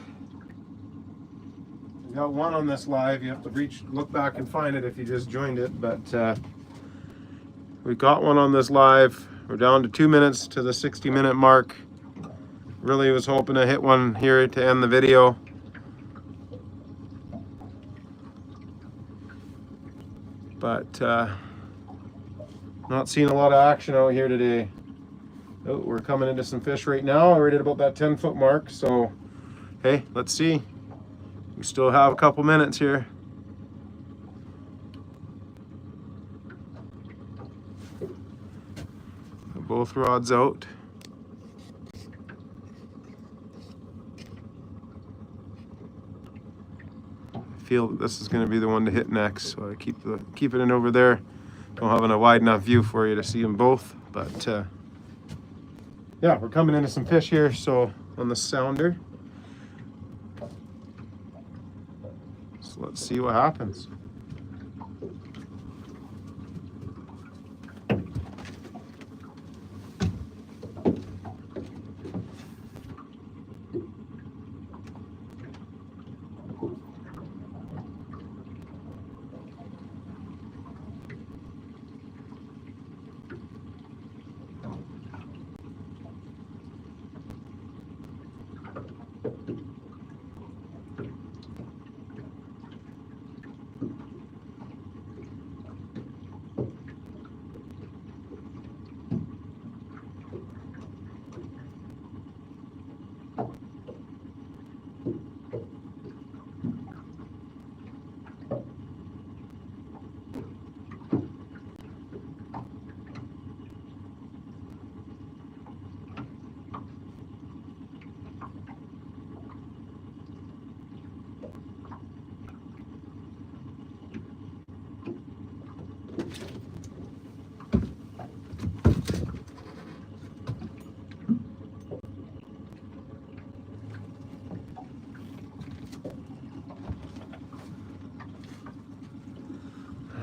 We got one on this live. You have to look back and find it if you just joined it. But we got one on this live. We're down to 2 minutes to the 60-minute mark. Really was hoping to hit one here to end the video. But not seeing a lot of action out here today. Oh, we're coming into some fish right now. We're right at about that 10-foot mark. So, hey, let's see. We still have a couple minutes here. Both rods out. I feel that this is going to be the one to hit next, so I keep it in over there. Don't have a wide enough view for you to see them both, but yeah, we're coming into some fish here. So on the sounder, so let's see what happens.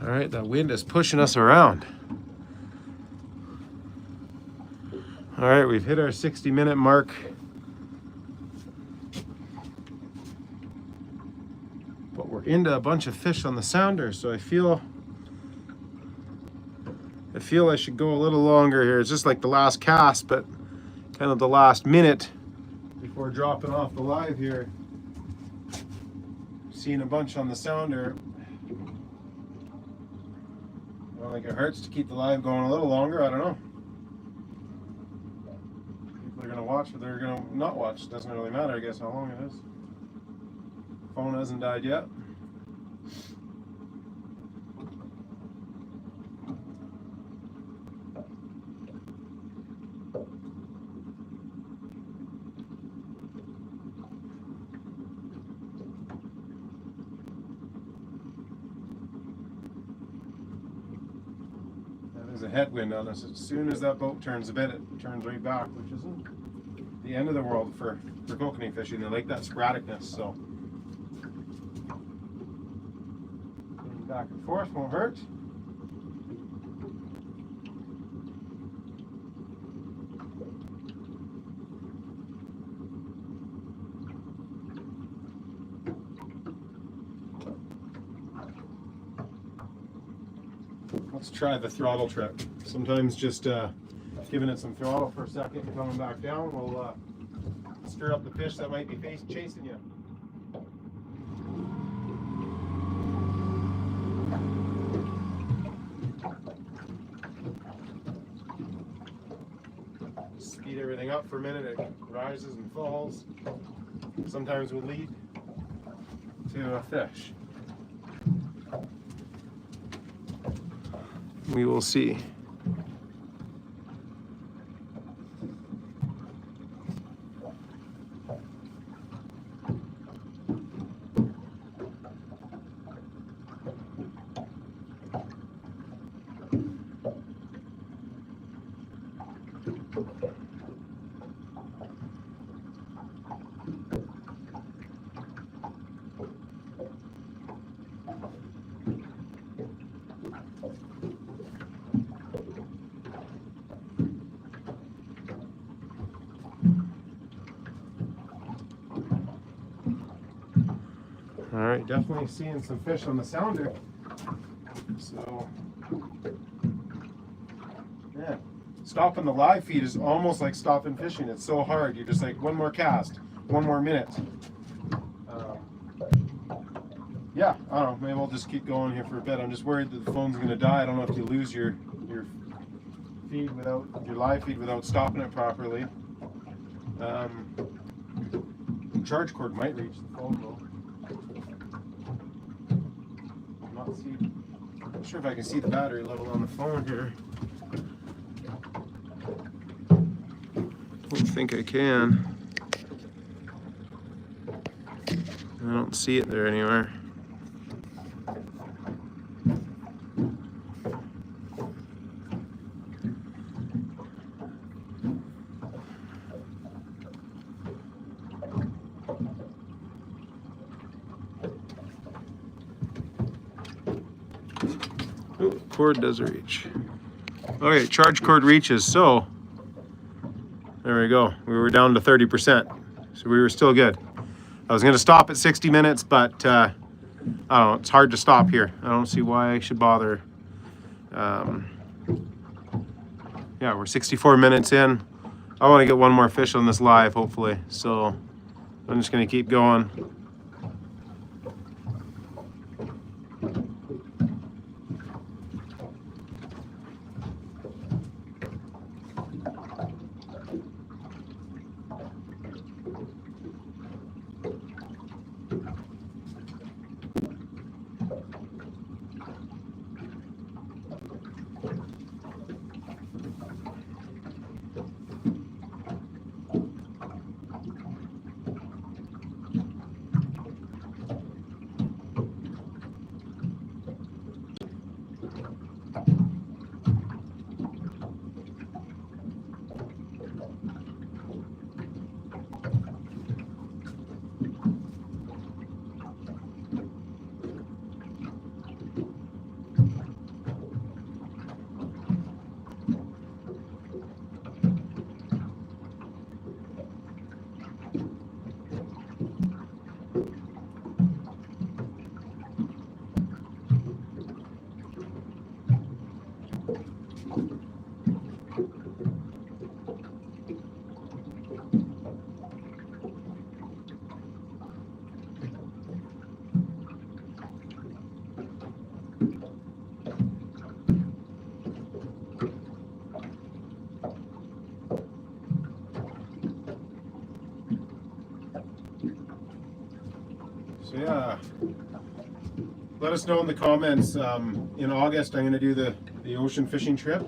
All right, that wind is pushing us around. All right, we've hit our 60-minute mark. But we're into a bunch of fish on the sounder, so I feel I should go a little longer here. It's just like the last cast, but kind of the last minute before dropping off the live here. Seeing a bunch on the sounder. I don't think it hurts to keep the live going a little longer. I don't know. People are going to watch, but they're going to not watch. It doesn't really matter, I guess, how long it is. Phone hasn't died yet. There's a headwind on us. As soon as that boat turns a bit, it turns right back, which isn't the end of the world for kokanee fishing. They like that sporadicness, so getting back and forth won't hurt. Let's try the throttle trick. Sometimes just giving it some throttle for a second and coming back down will stir up the fish that might be chasing you. Speed everything up for a minute. It rises and falls. Sometimes will lead to a fish. We will see. right, definitely seeing some fish on the sounder. So, yeah, stopping the live feed is almost like stopping fishing. It's so hard. You're just like, one more cast, 1 more minute. Yeah, I don't know. Maybe I'll just keep going here for a bit. I'm just worried that the phone's going to die. I don't know if you lose your feed without your live feed without stopping it properly. Charge cord might reach the phone though. I'm not sure if I can see the battery level on the phone here. I don't think I can. I don't see it there anywhere. Oh, cord does reach. Okay, charge cord reaches. So there we go. We were down to 30%. So we were still good. I was going to stop at 60 minutes, but I don't know. It's hard to stop here. I don't see why I should bother. Yeah, we're 64 minutes in. I want to get one more fish on this live, hopefully. So I'm just going to keep going. So yeah, let us know in the comments. In August, I'm going to do the ocean fishing trip.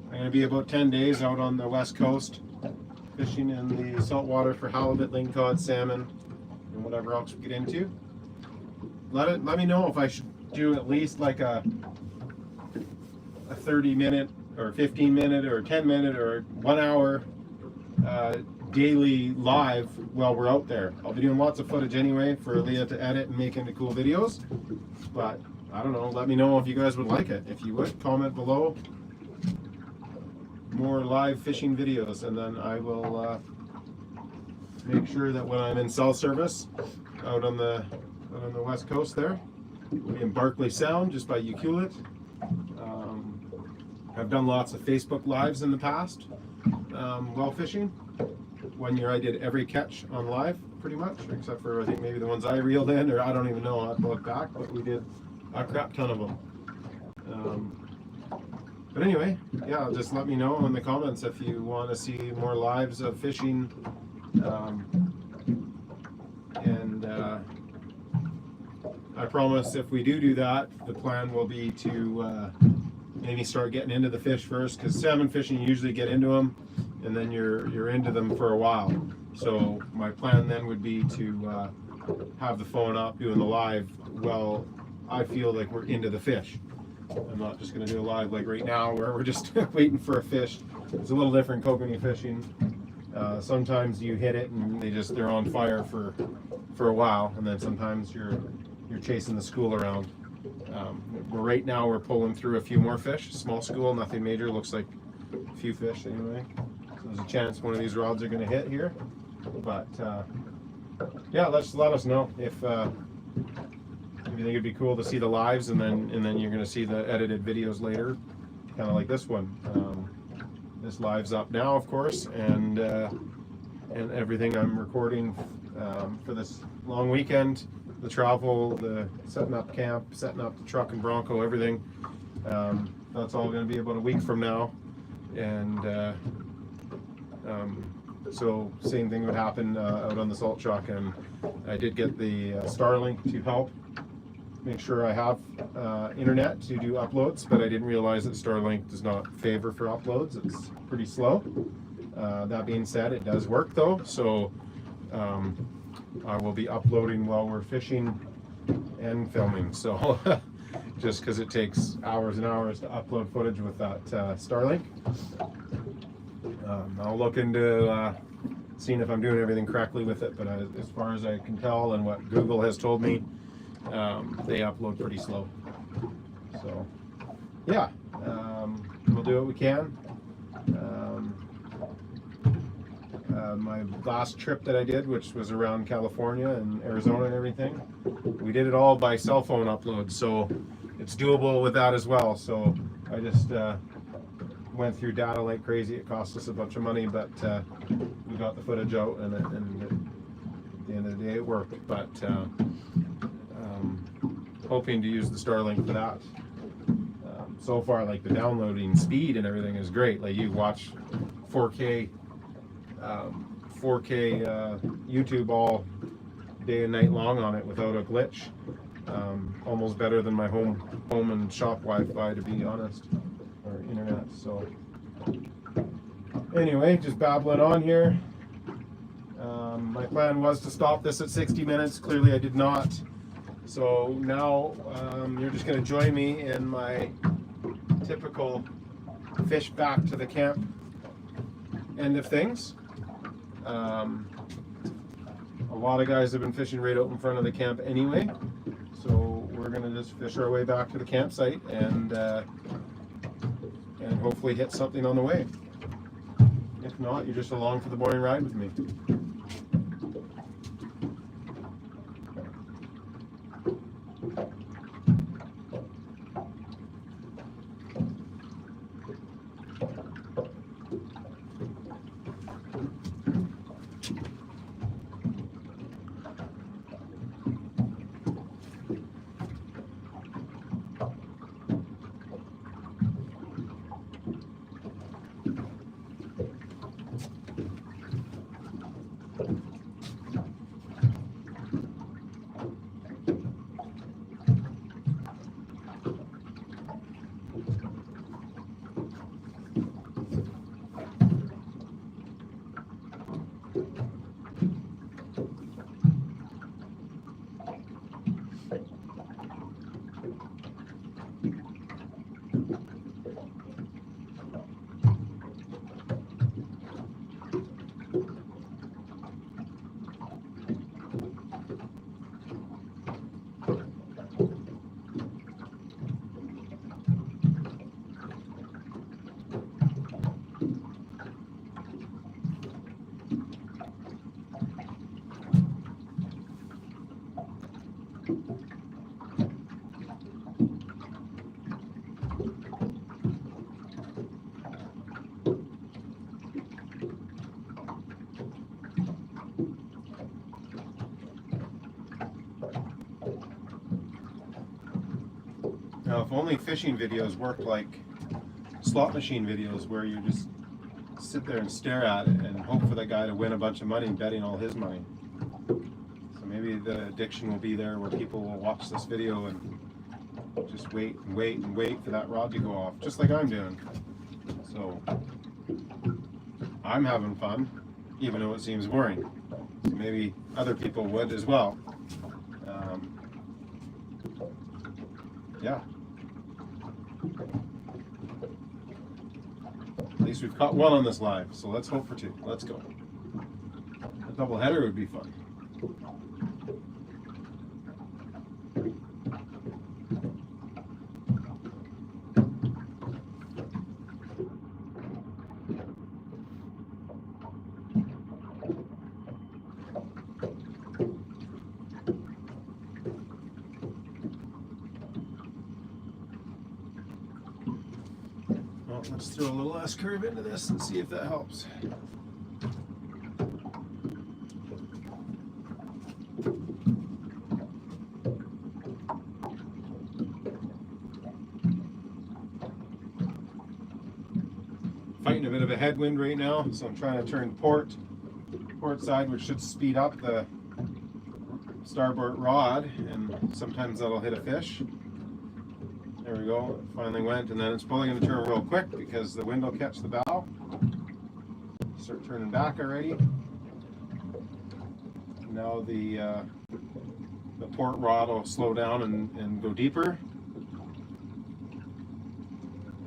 I'm going to be about 10 days out on the west coast, fishing in the saltwater for halibut, lingcod, salmon, and whatever else we get into. Let me know if I should do at least like a 30-minute or 15-minute or 10-minute or 1 hour daily live while we're out there. I'll be doing lots of footage anyway for Leah to edit and make into cool videos, but I don't know, let me know if you guys would like it. If you would, comment below more live fishing videos, and then I will make sure that when I'm in cell service out on the west coast there, we'll be in Barkley Sound just by Ucluelet. I've done lots of Facebook lives in the past while fishing. 1 year I did every catch on live pretty much, except for I think maybe the ones I reeled in, or I don't even know, I'll have to look back, but we did a crap ton of them. But anyway, yeah, just let me know in the comments if you want to see more lives of fishing. I promise if we do that, the plan will be to maybe start getting into the fish first, because salmon fishing, you usually get into them and then you're into them for a while. So my plan then would be to have the phone up doing the live while I feel like we're into the fish. I'm not just going to do a live like right now where we're just waiting for a fish. It's a little different kokanee fishing. Sometimes you hit it and they're on fire for a while, and then sometimes you're chasing the school around. Right now we're pulling through a few more fish, small school, nothing major, looks like a few fish anyway. So there's a chance one of these rods are going to hit here. But yeah, let us know if you think it'd be cool to see the lives, and then you're going to see the edited videos later, kind of like this one. This live's up now, of course, and everything I'm recording for this long weekend, the travel, the setting up camp, setting up the truck and Bronco, everything. That's all going to be about a week from now, and so same thing would happen out on the salt truck. And I did get the Starlink to help make sure I have internet to do uploads, but I didn't realize that Starlink does not favor for uploads. It's pretty slow. That being said, it does work though, so I will be uploading while we're fishing and filming. So just because it takes hours and hours to upload footage with that Starlink. I'll look into seeing if I'm doing everything correctly with it, but as far as I can tell and what Google has told me, they upload pretty slow. So yeah, we'll do what we can. My last trip that I did, which was around California and Arizona and everything, we did it all by cell phone upload, so it's doable with that as well. So I just went through data like crazy. It cost us a bunch of money, but we got the footage out, and at the end of the day it worked. But hoping to use the Starlink for that. So far, like, the downloading speed and everything is great. Like, you watch 4K YouTube all day and night long on it without a glitch. Almost better than my home and shop Wi-Fi, to be honest, or internet. So anyway, just babbling on here. My plan was to stop this at 60 minutes. Clearly I did not. So now you're just going to join me in my typical fish back to the camp end of things. A lot of guys have been fishing right out in front of the camp anyway, so we're gonna just fish our way back to the campsite and hopefully hit something on the way. If not, you're just along for the boring ride with me. Now, if only fishing videos worked like slot machine videos, where you just sit there and stare at it and hope for that guy to win a bunch of money betting all his money. So maybe the addiction will be there where people will watch this video and just wait and wait and wait for that rod to go off, just like I'm doing. So I'm having fun, even though it seems boring. So maybe other people would as well. Yeah. At least we've caught one on this live, so let's hope for two. Let's go. A double header would be fun. Well, let's throw a little S curve into this and see if that helps. Fighting a bit of a headwind right now, so I'm trying to turn port side, which should speed up the starboard rod, and sometimes that'll hit a fish. There we go, it finally went, and then it's probably going to turn real quick because the wind will catch the bow. Start turning back already. Now the port rod will slow down and go deeper.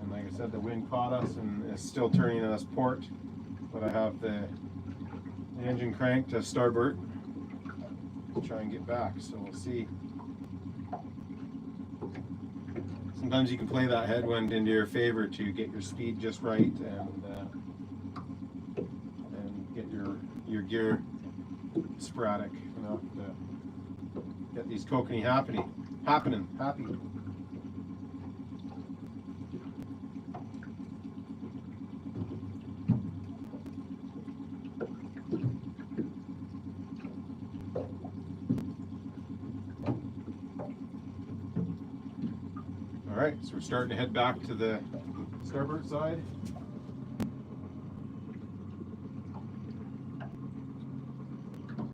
And like I said, the wind caught us and is still turning us port, but I have the engine cranked to starboard to try and get back, so we'll see. Sometimes you can play that headwind into your favor to get your speed just right and get your gear sporadic, you know, to get these kokanee happy. Alright, so we're starting to head back to the starboard side.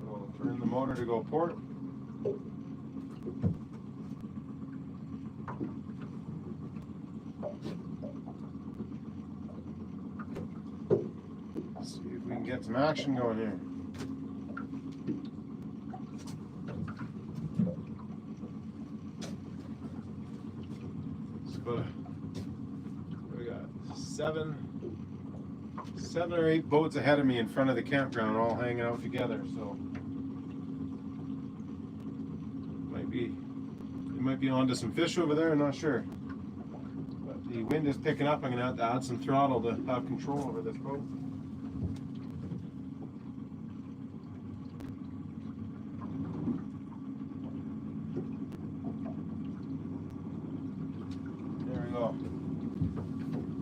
We'll turn the motor to go port. Let's see if we can get some action going here. We got seven or eight boats ahead of me in front of the campground, all hanging out together. So you might be onto some fish over there. I'm not sure, but the wind is picking up. I'm gonna have to add some throttle to have control over this boat.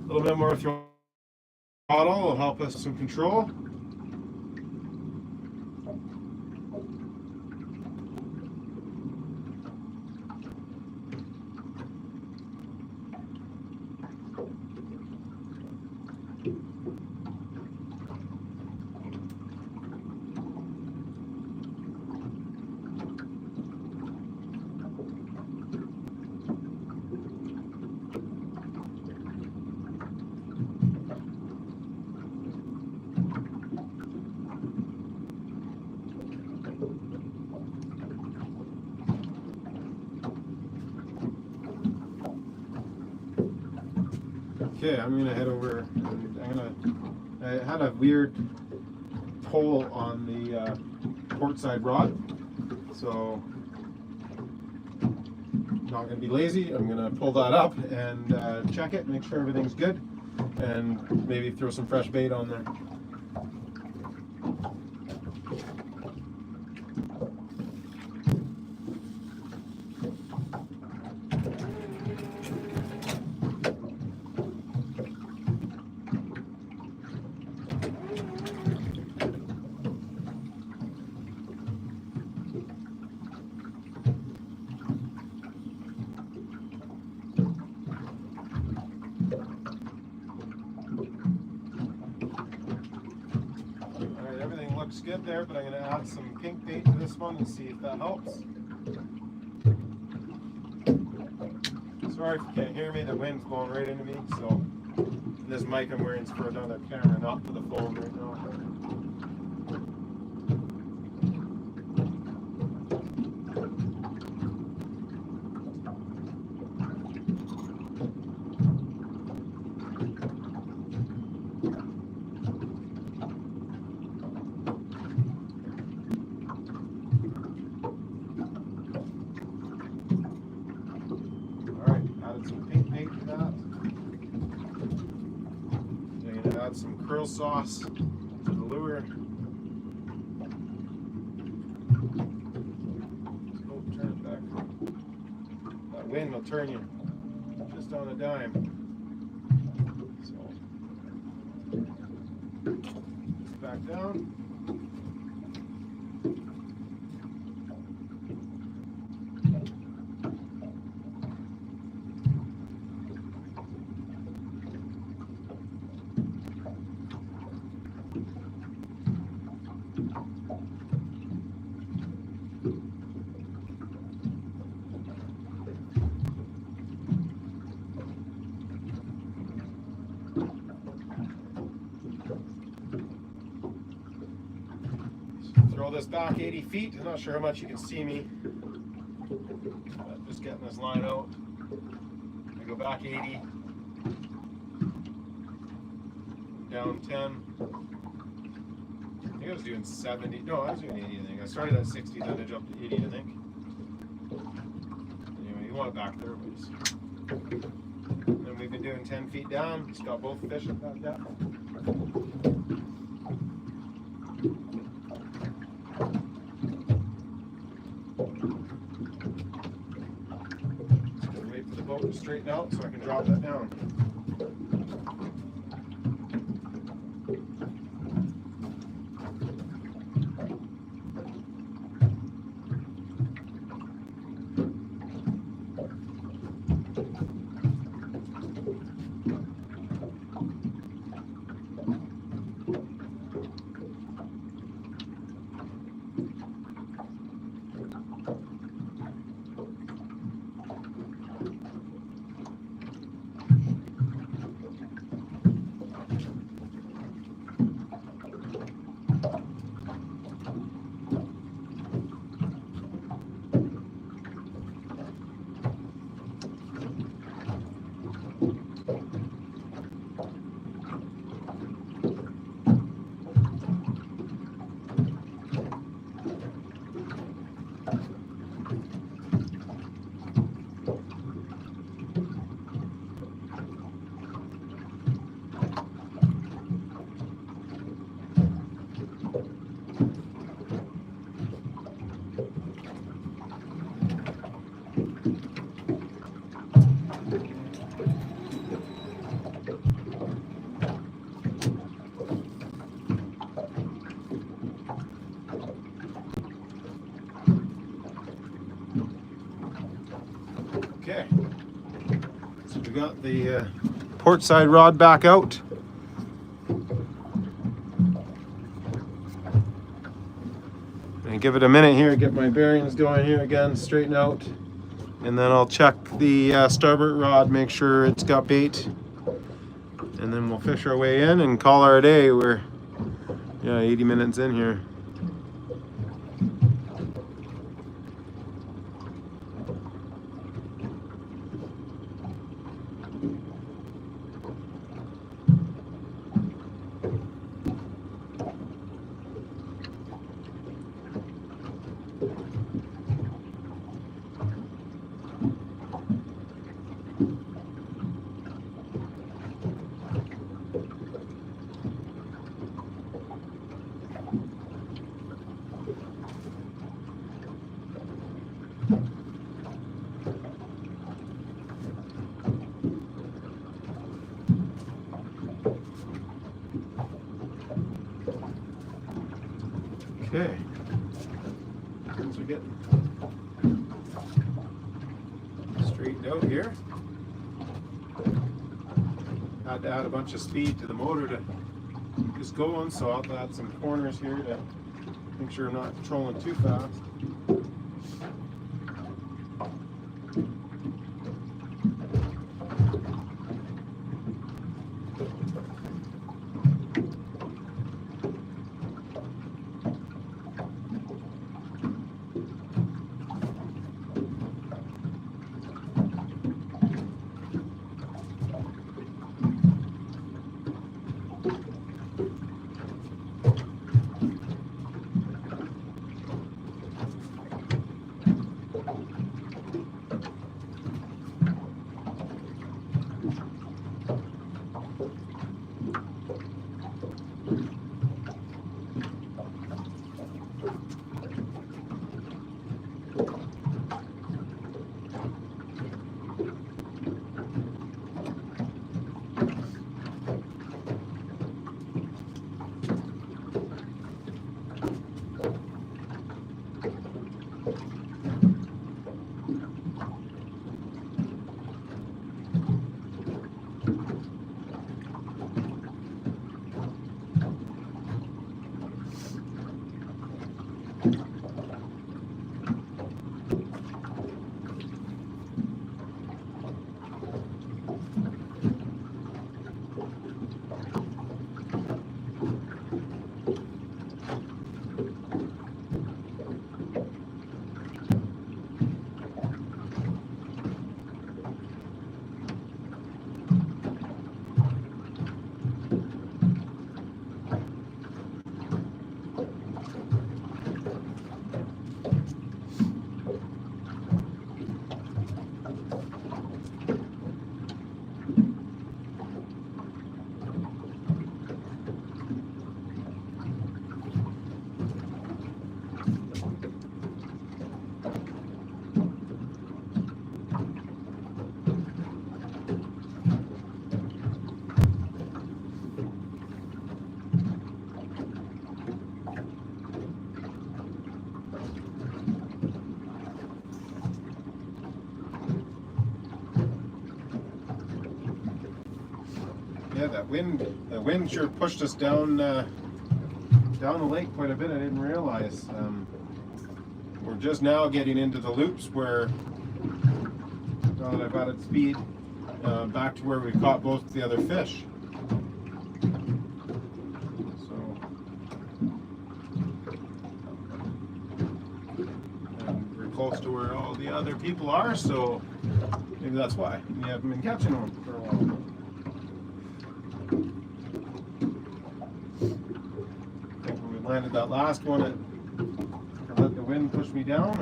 A little bit more throttle will help us some control. Okay, I'm gonna head over and I had a weird pull on the port side rod, so I'm not gonna be lazy. I'm gonna pull that up and check it, make sure everything's good, and maybe throw some fresh bait on there. Looks good there, but I'm going to add some pink bait to this one and see if that helps. Sorry if you can't hear me, the wind's blowing right into me, so this mic I'm wearing is for another camera, not for the phone right now. Add some krill sauce to the lure. Oh, turn it back. That wind will turn you just on a dime. So back down. Throw this back 80 feet. I'm not sure how much you can see me. But just getting this line out. I go back 80. Down 10. I think I was doing 70. No, I was doing 80, I think. I started at 60, then I jumped to 80, I think. Anyway, you want it back there, please. And we've been doing 10 feet down. Just got both fish at that depth. To straighten out so I can drop that down. Okay, so we got the port side rod back out. And give it a minute here, get my bearings going here again, straighten out. And then I'll check the starboard rod, make sure it's got bait. And then we'll fish our way in and call our day. We're 80 minutes in here. Okay, things are getting straightened out here. Had to add a bunch of speed to the motor to keep this going, so I'll add some corners here to make sure I'm not trolling too fast. Yeah, the wind sure pushed us down down the lake quite a bit. I didn't realize. We're just now getting into the loops where, now that I've added speed, back to where we caught both the other fish. So, and we're close to where all the other people are, so maybe that's why we haven't been catching them for a while. I think when we landed that last one, I let the wind push me down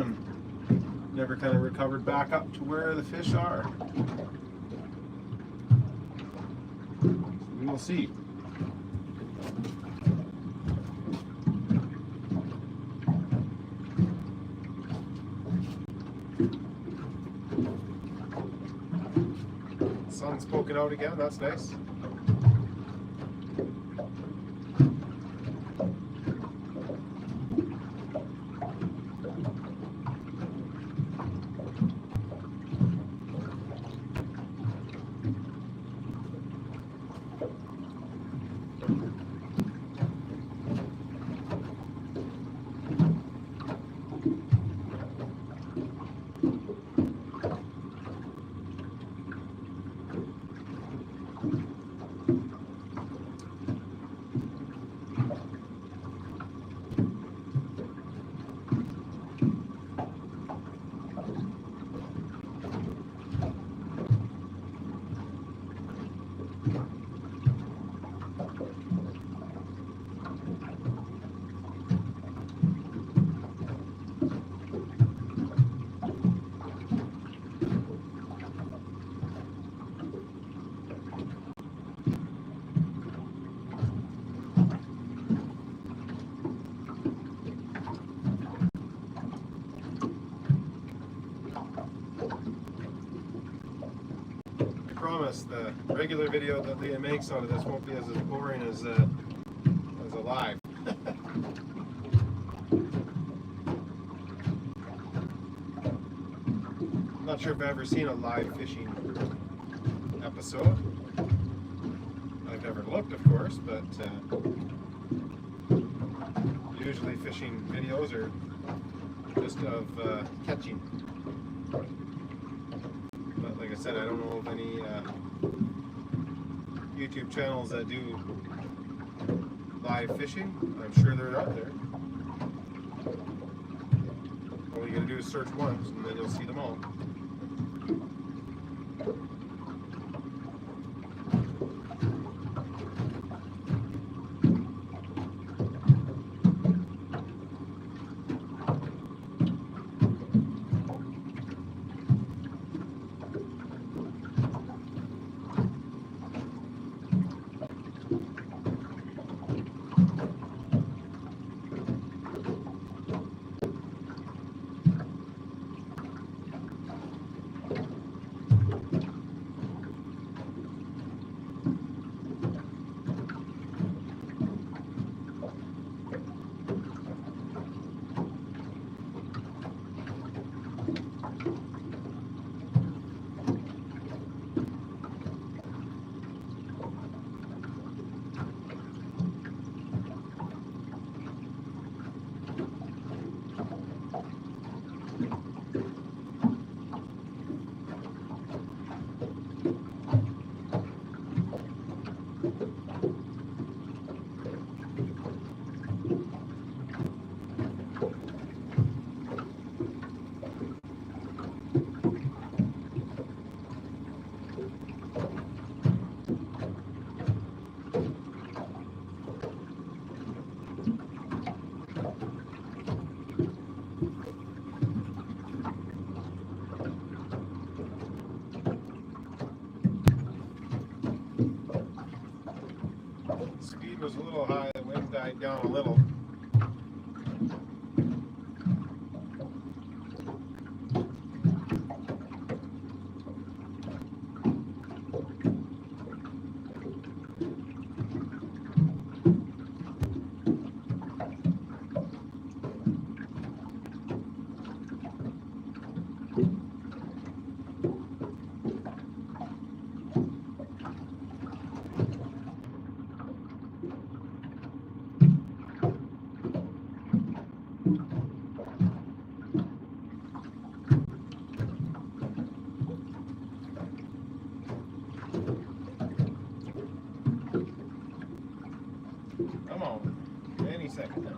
and never kind of recovered back up to where the fish are. We will see. Sun's poking out again, that's nice. The regular video that Leah makes out of this won't be as boring as a live. I'm not sure if I've ever seen a live fishing episode. I've never looked, of course, but usually fishing videos are just of catching. But like I said, I don't know of any YouTube channels that do live fishing. I'm sure they're out there. All you gotta do is search once and then you'll see them all. Speed was a little high, the wind died down a little. second now.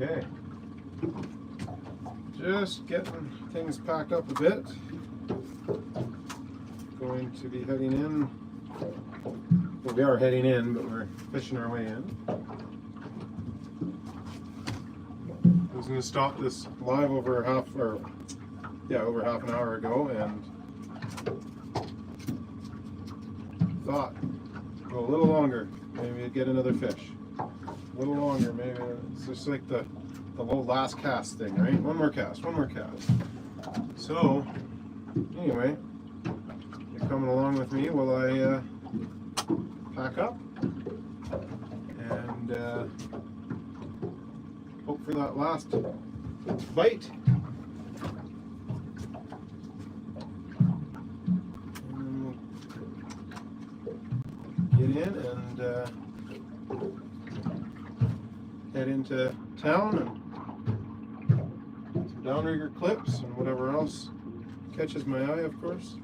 Okay, just getting things packed up a bit. Going to be heading in. Well, we are heading in, but we're fishing our way in. I was going to stop this live over half an hour ago, and thought go a little longer, maybe I'd get another fish. A little longer, maybe. It's just like the little last cast thing, right? One more cast. So, anyway, you're coming along with me while I pack up and hope for that last bite. in and head into town and some downrigger clips and whatever else catches my eye, of course.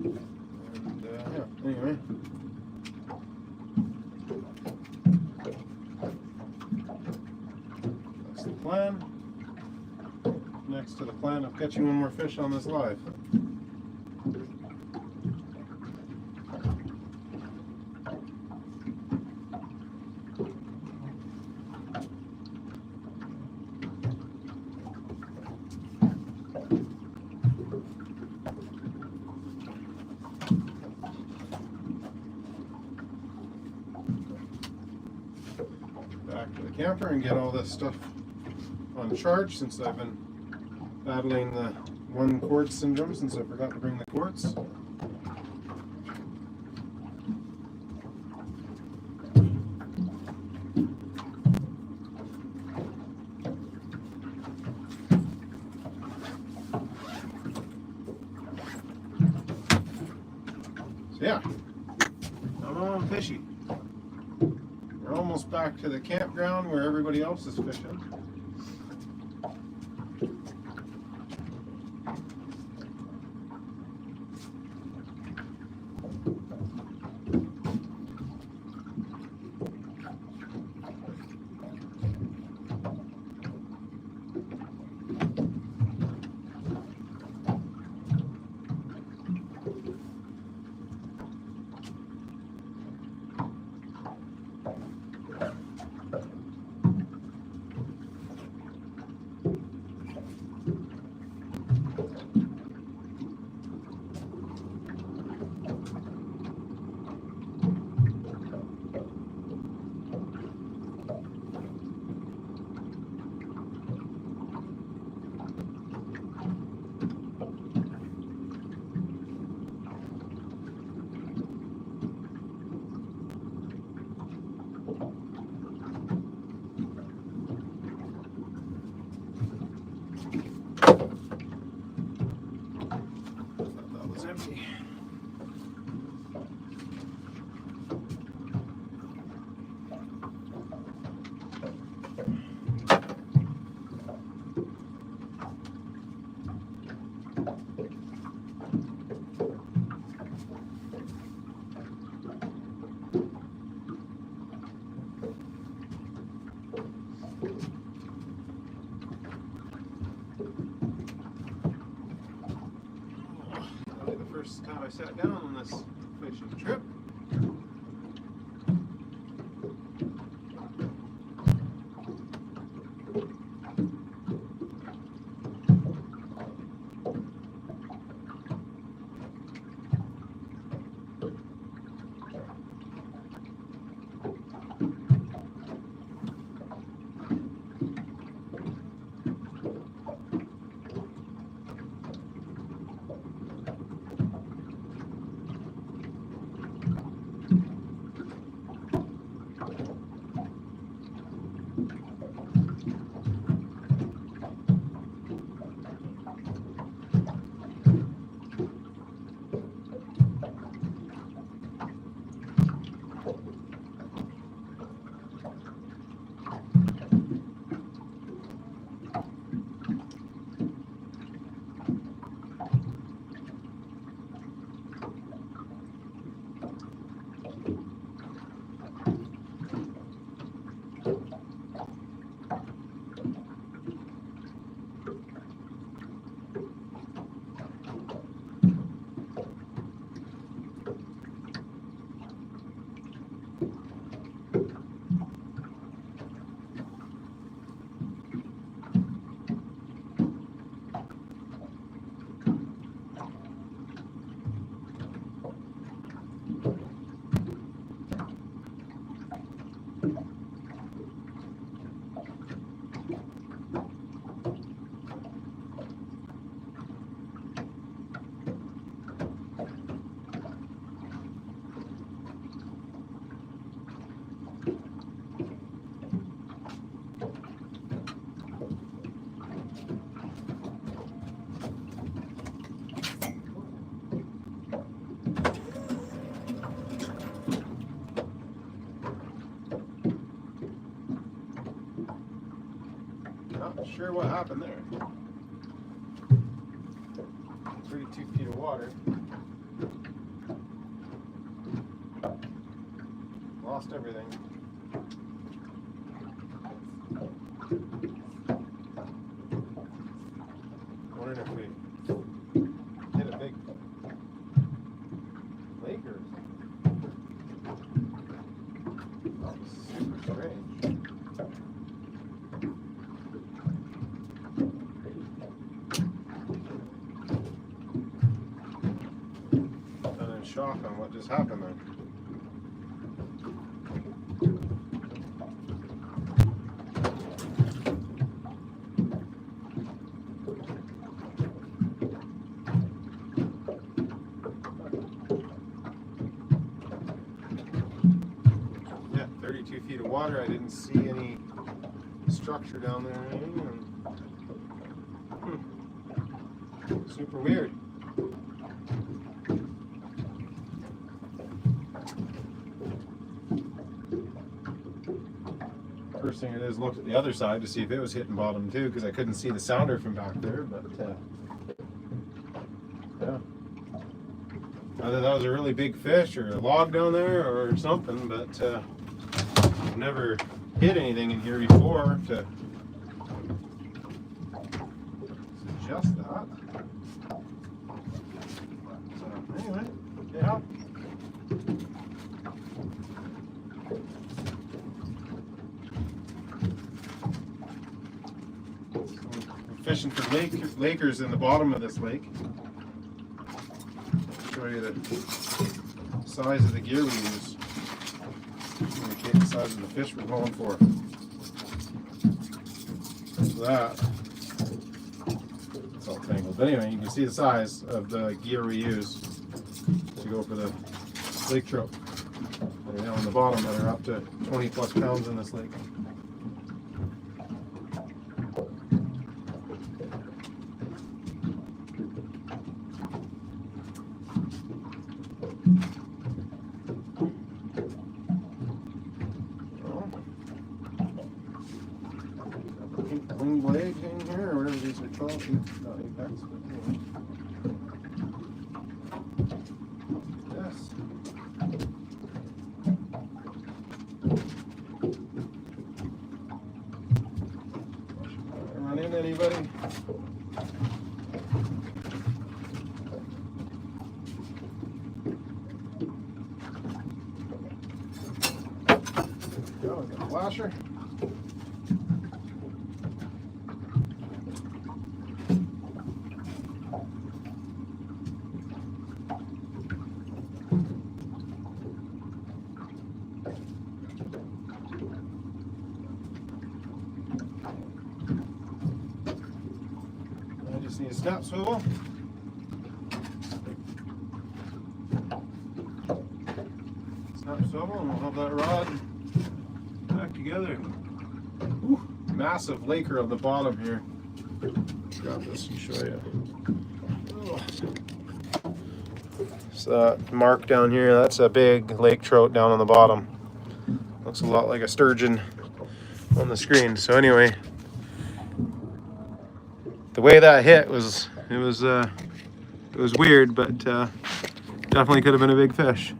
And yeah, anyway. That's the plan. Next to the plan of catching one more fish on this live. Back to the camper and get all this stuff on charge, since I've been battling the one quartz syndrome since I forgot to bring the quartz. So yeah, I'm on fishy. We're almost back to the campground where everybody else is fishing. That was empty. Probably the first time I sat down on this fishing trip. sure what happened there. 32 feet of water. Lost everything. Wondering if we hit a big lake or something. That was super strange. I'm in shock on what just happened there. Yeah, 32 feet of water. I didn't see any structure down there or anything. Super weird. First thing it is, look at the other side to see if it was hitting bottom too, because I couldn't see the sounder from back there. But yeah, either that was a really big fish or a log down there or something. But I've never hit anything in here before to suggest that. So anyway, yeah. Fishing for Lakers in the bottom of this lake. I'll show you the size of the gear we use. Indicate the size of the fish we're going for. That's that. It's all tangled. But anyway, you can see the size of the gear we use to go for the lake trout. They're down on the bottom that are up to 20 plus pounds in this lake. Wing blade in here, or whatever these are called. Not apex, but anyway. Yes. Run in anybody? There we go, we got a flasher. I just need a snap swivel. Snap swivel, and we'll have that rod back together. Ooh, massive laker on the bottom here. Grab this and show you. Oh. So that mark down here, that's a big lake trout down on the bottom. Looks a lot like a sturgeon on the screen. So anyway, the way that hit was weird, but definitely could have been a big fish.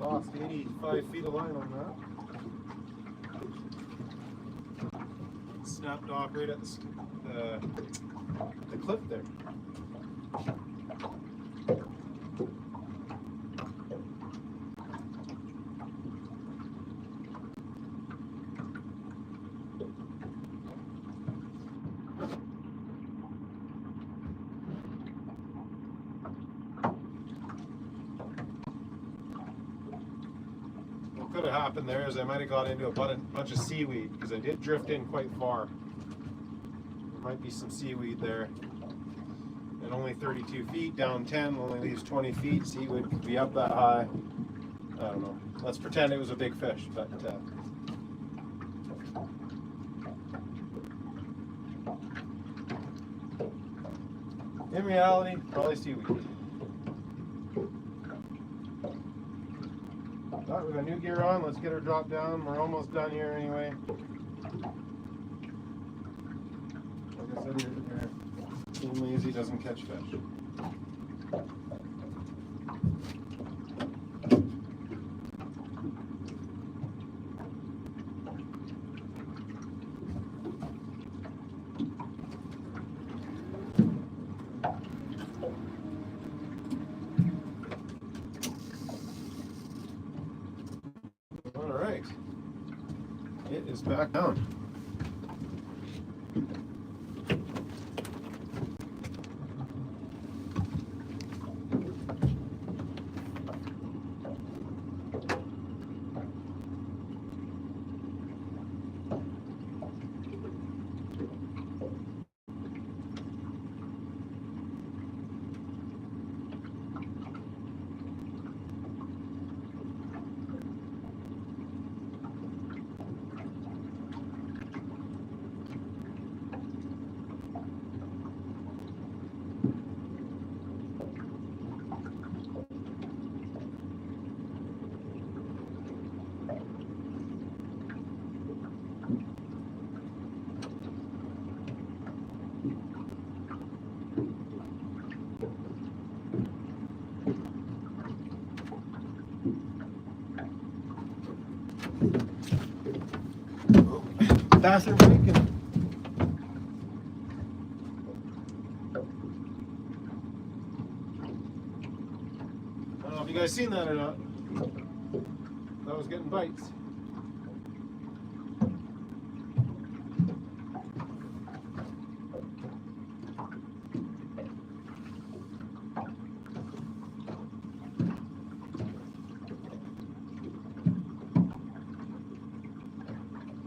lost 85 feet of line on that. Snapped off right at the clip there. What could have happened there is I might have got into a bunch of seaweed, because I did drift in quite far. There might be some seaweed there. And only 32 feet, down 10 only leaves 20 feet. Seaweed could be up that high. I don't know. Let's pretend it was a big fish, but in reality, probably seaweed. Alright, we got new gear on. Let's get her dropped down. We're almost done here anyway. Like I said, being lazy doesn't catch fish. Alright, it is back down. Bathroom break. I don't know if you guys seen that or not. That was getting bites.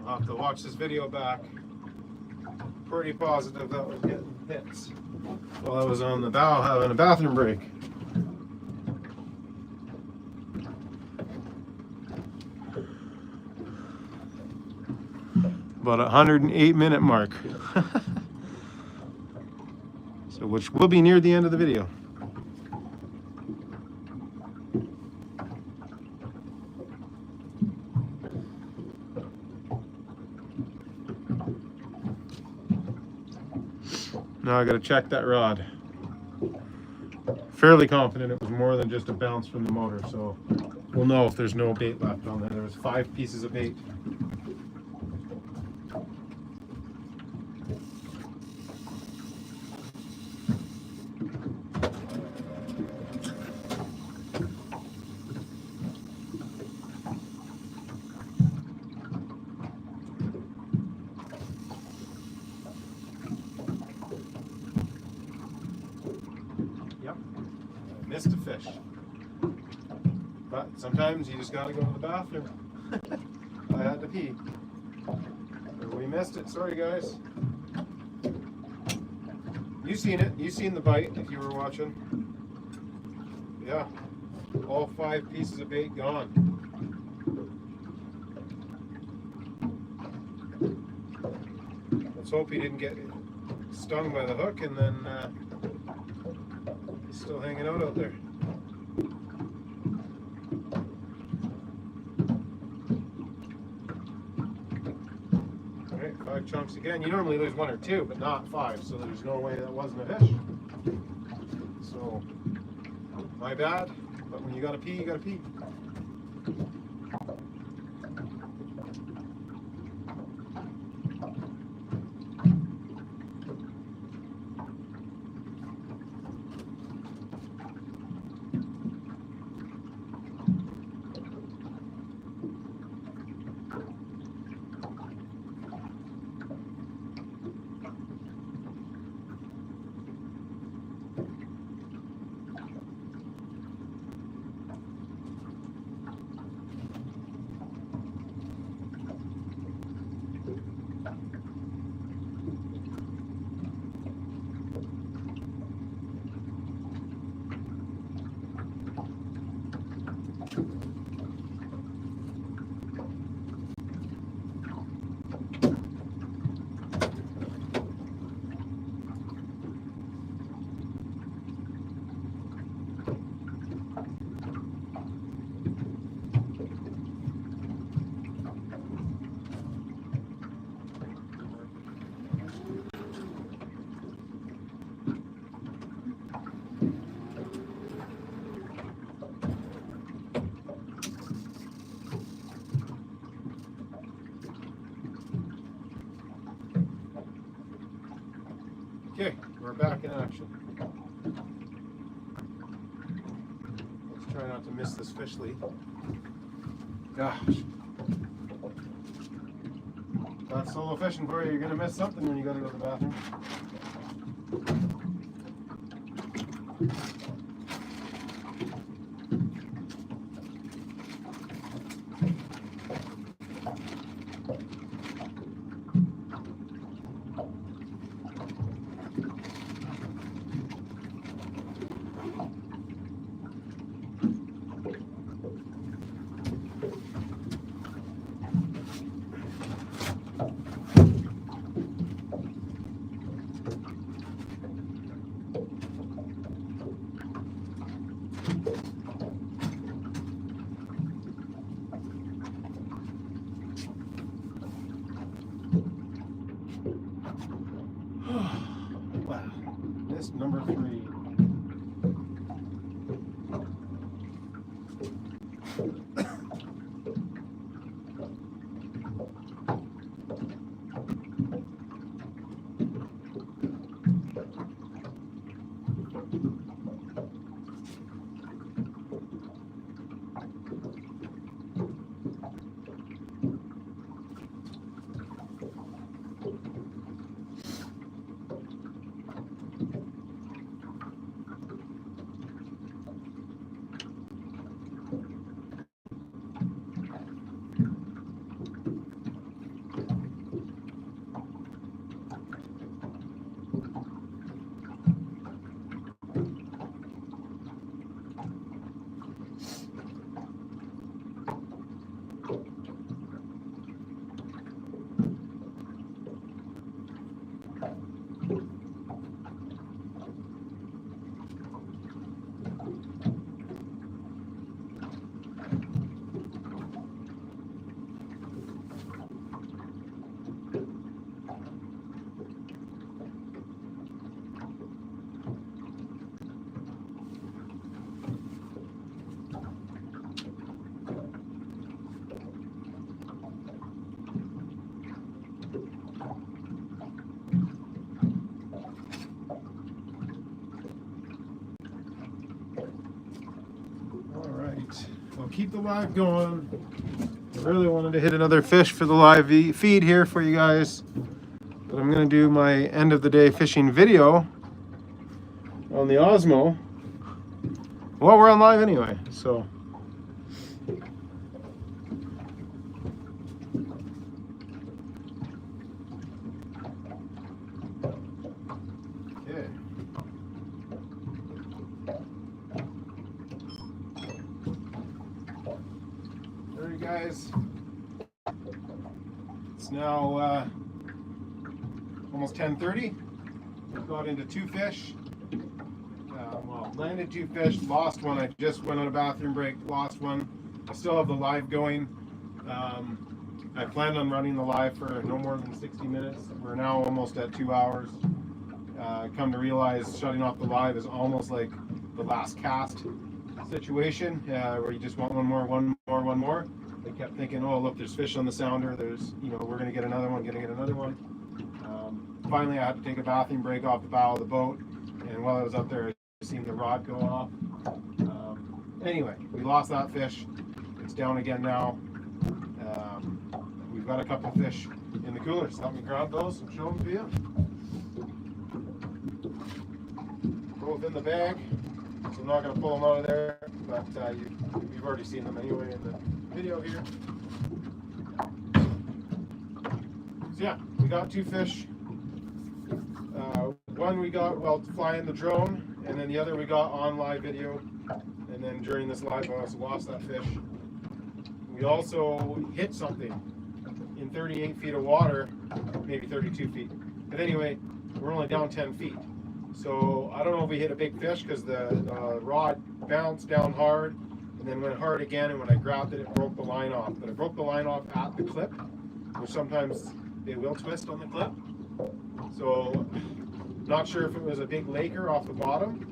I'll have to watch this video back. Pretty positive that was getting hits while I was on the bow having a bathroom break. About 108-minute mark. So which will be near the end of the video. Now I gotta check that rod. Fairly confident it was more than just a bounce from the motor, so we'll know if there's no bait left on there. There was 5 pieces of bait. Yep, missed a fish. But sometimes you just gotta go to the bathroom. I had to pee. We missed it, sorry guys. You seen it, you seen the bite if you were watching. Yeah, all 5 pieces of bait gone. Let's hope he didn't get stung by the hook and then he's still hanging out there. Alright, 5 chunks again. You normally lose 1 or 2, but not 5, so there's no way that wasn't a fish. So, my bad, but when you gotta pee, you gotta pee. Okay, we're back in action. Let's try not to miss this fish lead. Gosh. That's solo fishing for you. You're gonna miss something when you gotta go to the bathroom. Wow, this number 3. I'll keep the live going. I really wanted to hit another fish for the live feed here for you guys, but I'm going to do my end of the day fishing video on the Osmo. Well, we're on live anyway, so. Guys, it's now almost 10:30. We've got into 2 fish. Well, landed 2 fish, lost one. I just went on a bathroom break, lost one. I still have the live going. I planned on running the live for no more than 60 minutes. We're now almost at 2 hours. Come to realize shutting off the live is almost like the last cast. situation where you just want one more, one more, one more. I kept thinking, oh look, there's fish on the sounder. There's, you know, we're gonna get another one, gonna get another one. Finally, I had to take a bathroom break off the bow of the boat, and while I was up there, I seen the rod go off. Anyway, we lost that fish. It's down again now. We've got a couple fish in the coolers. Let me grab those and show them to you. Both in the bag, so I'm not going to pull them out of there, but you've already seen them anyway in the video here. So yeah, we got two fish. One we got while flying the drone, and then the other we got on live video. And then during this live, I also lost that fish. We also hit something in 38 feet of water, maybe 32 feet. But anyway, we're only down 10 feet. So I don't know if we hit a big fish because the rod bounced down hard and then went hard again. And when I grabbed it, it broke the line off. But it broke the line off at the clip, which sometimes they will twist on the clip. So not sure if it was a big laker off the bottom.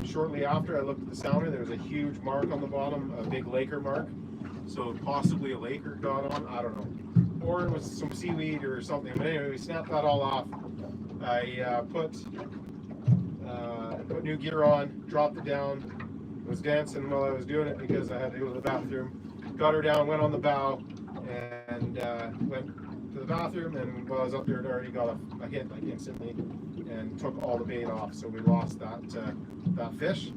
Shortly after I looked at the sounder, there was a huge mark on the bottom, a big laker mark. So possibly a laker got on, I don't know. Or it was some seaweed or something. But anyway, we snapped that all off. I put new gear on, dropped it down, was dancing while I was doing it because I had to go to the bathroom. Got her down, went on the bow, and went to the bathroom, and while I was up there, it already got a hit like instantly and took all the bait off, so we lost that fish.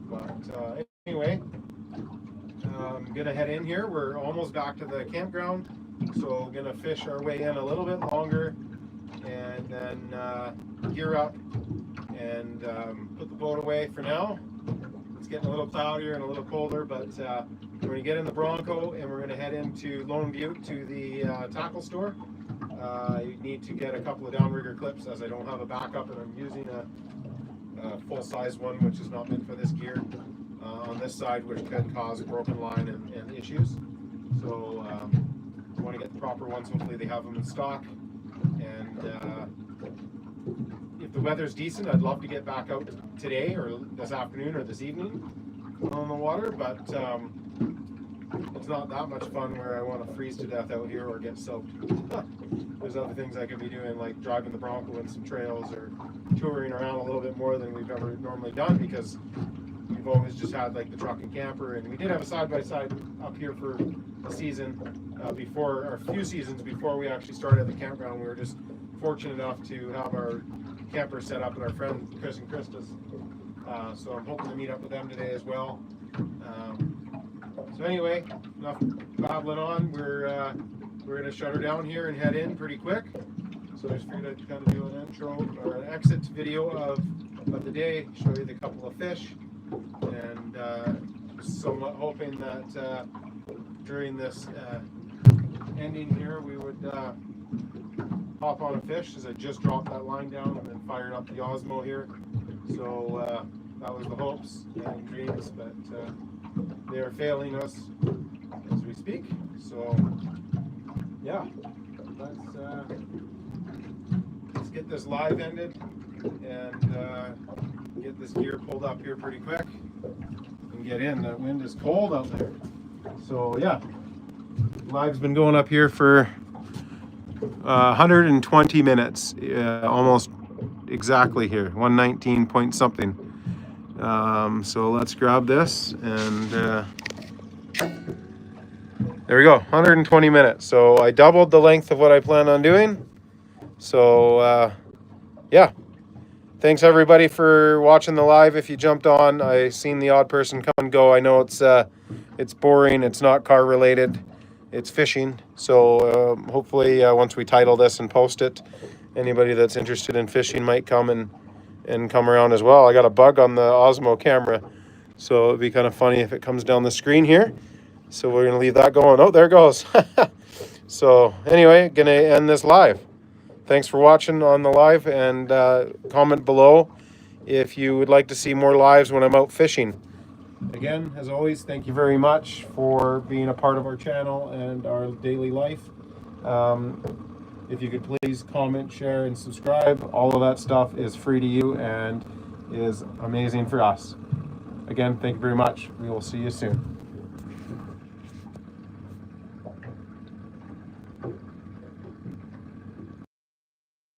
But anyway, I'm gonna head in here. We're almost back to the campground, so we're gonna fish our way in a little bit longer and then gear up and put the boat away for now. It's getting a little cloudier and a little colder, but we're going to get in the Bronco and we're going to head into Lone Butte to the tackle store. You need to get a couple of downrigger clips as I don't have a backup, and I'm using a full-size one which is not meant for this gear on this side, which could cause a broken line and issues. So I want to get the proper ones. Hopefully they have them in stock. And if the weather's decent, I'd love to get back out today or this afternoon or this evening on the water, but it's not that much fun where I want to freeze to death out here or get soaked. There's other things I could be doing, like driving the Bronco in some trails or touring around a little bit more than we've ever normally done, because we've always just had like the truck and camper, and we did have a side-by-side up here for a season before, or a few seasons before we actually started at the campground. We were just fortunate enough to have our camper set up at our friend Chris and Krista's. So I'm hoping to meet up with them today as well. So anyway, enough babbling on. We're going to shut her down here and head in pretty quick. So I just figured I'd kind of do an intro or an exit video of the day, show you the couple of fish, and somewhat hoping that during this ending here we would hop on a fish, as I just dropped that line down and then fired up the Osmo here. So that was the hopes and dreams, but they are failing us as we speak. So yeah, let's get this live ended and get this gear pulled up here pretty quick and get in. The wind is cold out there. So yeah, live's been going up here for 120 minutes, almost exactly here, 119 point something. So let's grab this, and there we go, 120 minutes. So I doubled the length of what I plan on doing. So yeah, thanks everybody for watching the live. If you jumped on, I seen the odd person come and go. I know it's boring, it's not car related, it's fishing. So hopefully once we title this and post it, anybody that's interested in fishing might come and come around as well. I got a bug on the Osmo camera, so it'd be kind of funny if it comes down the screen here. So we're gonna leave that going. Oh, there it goes. So anyway, gonna end this live. Thanks for watching on the live, and comment below if you would like to see more lives when I'm out fishing. Again, as always, thank you very much for being a part of our channel and our daily life. If you could please comment, share, and subscribe. All of that stuff is free to you and is amazing for us. Again, thank you very much. We will see you soon.